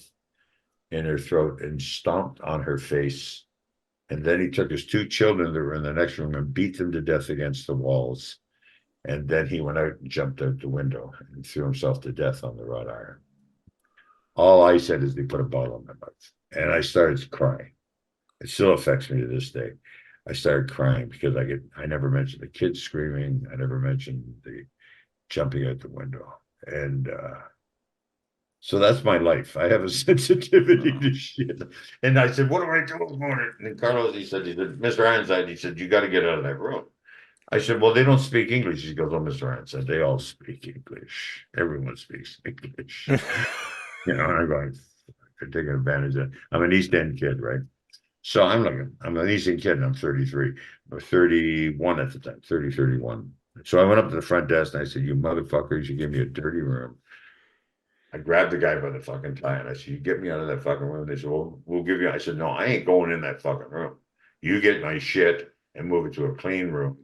Speaker 1: in her throat, and stomped on her face. And then he took his two children that were in the next room and beat them to death against the walls. And then he went out and jumped out the window and threw himself to death on the wrought iron." All I said is they put a bottle in my mouth. And I started crying. It still affects me to this day. I started crying because I never mentioned the kids screaming. I never mentioned the jumping out the window. And so that's my life. I have a sensitivity to shit. And I said, "What do I do about it?" And then Carlos, he said, "Mr. Ironside," he said, "You got to get out of that room." I said, "Well, they don't speak English." He goes, "Oh, Mr. Ironside, they all speak English. Everyone speaks English." I'm going, they're taking advantage of it. I'm an East End kid, right? So I'm an East End kid and I'm 33, or 31 at the time, 31. So I went up to the front desk and I said, "You motherfuckers, you give me a dirty room." I grabbed the guy by the fucking tie and I said, "You get me out of that fucking room." They said, "Well, we'll give you." I said, "No, I ain't going in that fucking room. You get my shit and move it to a clean room."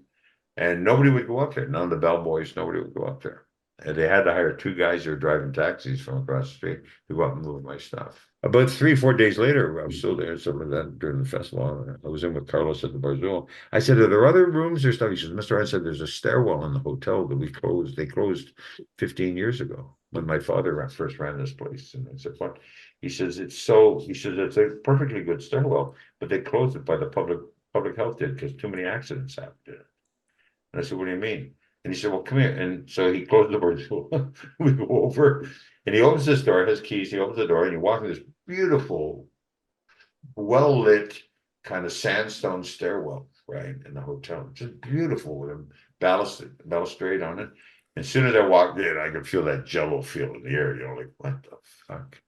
Speaker 1: And nobody would go up there. None of the bellboys, nobody would go up there. And they had to hire two guys who were driving taxis from across the street to go up and move my stuff. About 3, 4 days later, I was still there, something like that, during the festival. I was in with Carlos at the Barzul. I said, "Are there other rooms or stuff?" He says, "Mr. I said, there's a stairwell in the hotel that we closed. They closed 15 years ago when my father first ran this place." And I said, "What?" He says, he says, "It's a perfectly good stairwell, but they closed it by the public health did because too many accidents happened." And I said, "What do you mean?" And he said, "Well, come here." And so he closed the door. We go over and he opens this door, has keys. He opens the door and you walk in this beautiful, well lit kind of sandstone stairwell, right, in the hotel. Just beautiful with a balustrade on it. As soon as I walked in, I could feel that jello feel in the air, like, what the fuck?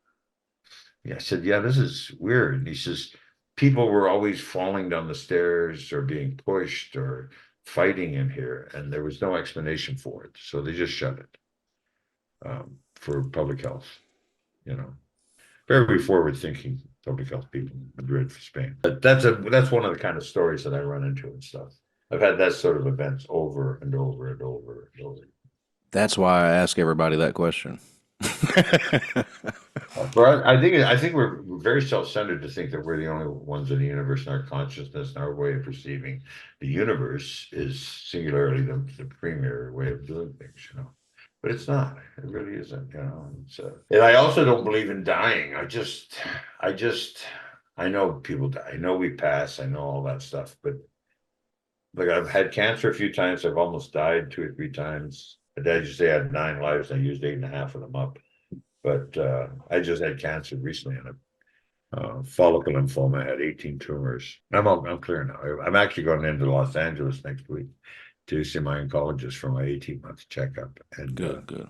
Speaker 1: Yeah, I said, "Yeah, this is weird." And he says, "People were always falling down the stairs or being pushed or fighting in here, and there was no explanation for it. So they just shut it for public health, you know. Very forward thinking public health people in Madrid, Spain." But that's one of the kind of stories that I run into and stuff. I've had that sort of events over and over and over and over.
Speaker 2: That's why I ask everybody that question.
Speaker 1: For us, I think we're very self-centered to think that we're the only ones in the universe, and our consciousness and our way of perceiving the universe is singularly the premier way of doing things, But it's not. It really isn't. And I also don't believe in dying. I just, I know people die. I know we pass. I know all that stuff. But like I've had cancer a few times. I've almost died 2 or 3 times. My dad used to say I had 9 lives. And I used 8.5 of them up. But I just had cancer recently, and follicle lymphoma. I had 18 tumors. I'm clear now. I'm actually going into Los Angeles next week to see my oncologist for my 18-month checkup. And
Speaker 2: Good, good.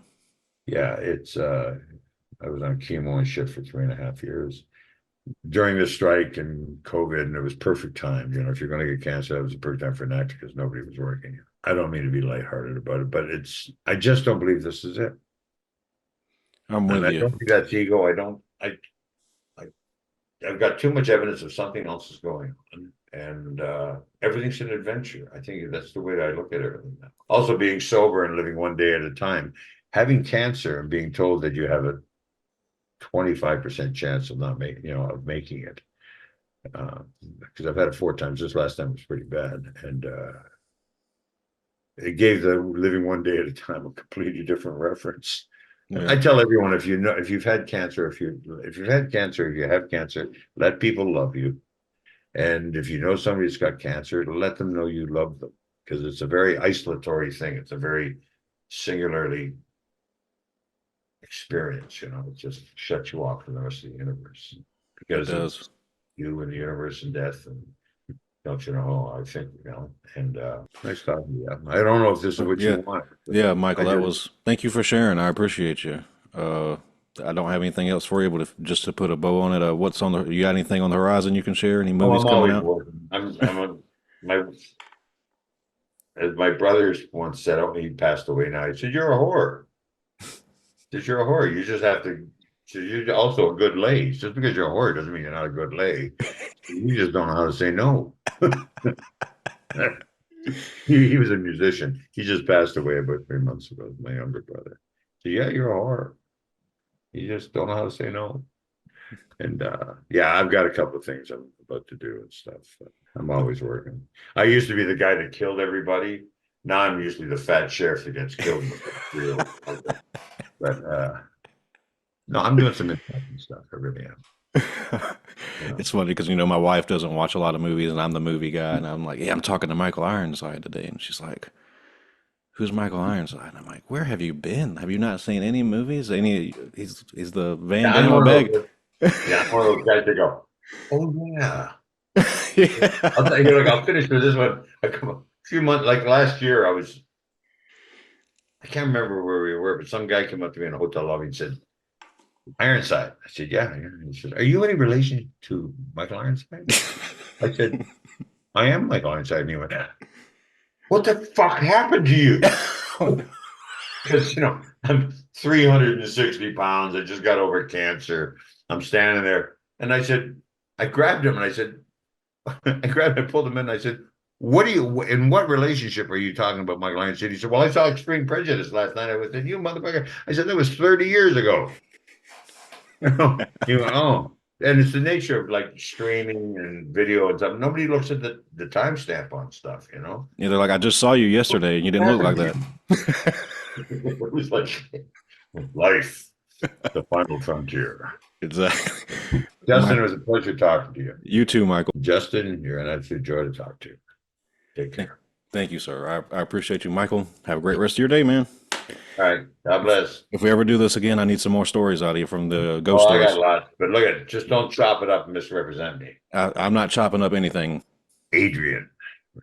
Speaker 1: yeah, I was on chemo and shit for 3.5 years during the strike and COVID, and it was perfect time. If you're going to get cancer, that was the perfect time for an actor because nobody was working. I don't mean to be lighthearted about it, but I just don't believe this is it.
Speaker 2: I'm
Speaker 1: And
Speaker 2: with
Speaker 1: I
Speaker 2: you.
Speaker 1: don't think that's ego. I've got too much evidence of something else is going on. And everything's an adventure. I think that's the way that I look at everything now. Also, being sober and living one day at a time, having cancer and being told that you have a 25% chance of not making it. Because I've had it 4 times. This last time was pretty bad. And it gave the living one day at a time a completely different reference.
Speaker 2: Yeah.
Speaker 1: I tell everyone, if you've had cancer, if you have cancer, let people love you. And if you know somebody that's got cancer, let them know you love them, because it's a very isolatory thing. It's a very singularly experience. It just shuts you off from the rest of the universe
Speaker 2: It
Speaker 1: because
Speaker 2: does.
Speaker 1: it's you and the universe and death. And don't you know? I think And nice talking to you. I don't know if this is what
Speaker 2: Yeah.
Speaker 1: you want.
Speaker 2: Yeah,
Speaker 1: I
Speaker 2: Michael,
Speaker 1: do.
Speaker 2: thank you for sharing. I appreciate you. I don't have anything else for you, but just to put a bow on it, you got anything on the horizon you can share? Any
Speaker 1: Oh,
Speaker 2: movies
Speaker 1: I'm
Speaker 2: coming
Speaker 1: always
Speaker 2: out?
Speaker 1: working. My as my brothers once said, oh, he passed away now. He said, "You're a whore." He said, "You're a whore. You just have to." So you're also a good lay. Just because you're a whore doesn't mean you're not a good lay. You just don't know how to say no. He was a musician. He just passed away about 3 months ago. My younger brother. So yeah, you're a whore. You just don't know how to say no. And yeah, I've got a couple of things I'm about to do and stuff. I'm always working. I used to be the guy that killed everybody. Now I'm usually the fat sheriff that gets killed in the field. But no, I'm doing some interesting stuff. I really am.
Speaker 2: It's funny because my wife doesn't watch a lot of movies, and I'm the movie guy, and I'm like, "Yeah, I'm talking to Michael Ironside today," and she's like, "Who's Michael Ironside?" And I'm like, "Where have you been? Have you not seen any movies? He's the Van
Speaker 1: Yeah, I'm
Speaker 2: Damme of
Speaker 1: one of
Speaker 2: bag."
Speaker 1: those. Yeah, I'm one of those guys that go, "Oh yeah." I'll tell
Speaker 2: Yeah.
Speaker 1: you, like I'll finish with this one. A few months, like last year, I can't remember where we were, but some guy came up to me in a hotel lobby and said, "Ironside." I said, "Yeah, yeah." He said, "Are you any relation to Michael Ironside?" I said, "I am Michael Ironside." And he went, "What the fuck happened to you?"
Speaker 2: Oh, no.
Speaker 1: Because I'm 360 pounds. I just got over cancer. I'm standing there. And I grabbed him and I said, I pulled him in and I said, in what relationship are you talking about, Michael Ironside? He said, "Well, I saw Extreme Prejudice last night." I said, "You motherfucker." I said, "That was 30 years ago." He went, "Oh." And it's the nature of like streaming and video and stuff. Nobody looks at the timestamp on stuff.
Speaker 2: Yeah, they're like, "I just saw you yesterday, and you
Speaker 1: What
Speaker 2: didn't look like
Speaker 1: happened to
Speaker 2: that."
Speaker 1: you? It was like life, the final frontier.
Speaker 2: Exactly.
Speaker 1: Justin,
Speaker 2: Mike,
Speaker 1: it was a pleasure talking to you.
Speaker 2: you too, Michael.
Speaker 1: Justin, you're an absolute joy to talk to. Take
Speaker 2: Th-
Speaker 1: care.
Speaker 2: Thank you, sir. I appreciate you, Michael. Have a great rest of your day, man.
Speaker 1: All right. God bless.
Speaker 2: If we ever do this again, I need some more stories out of you from the ghost
Speaker 1: Oh, I got
Speaker 2: stories.
Speaker 1: lots, but look at it. Just don't chop it up and misrepresent me.
Speaker 2: I'm not chopping up anything.
Speaker 1: Adrian.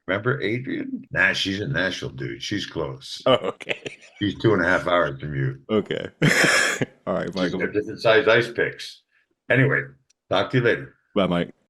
Speaker 1: Remember Adrian? Nah, she's a Nashville dude. She's close.
Speaker 2: Oh, okay.
Speaker 1: She's 2.5 hours from you.
Speaker 2: Okay. All right,
Speaker 1: She's
Speaker 2: Michael.
Speaker 1: got different size ice picks. Anyway, talk to you later.
Speaker 2: Bye, Mike.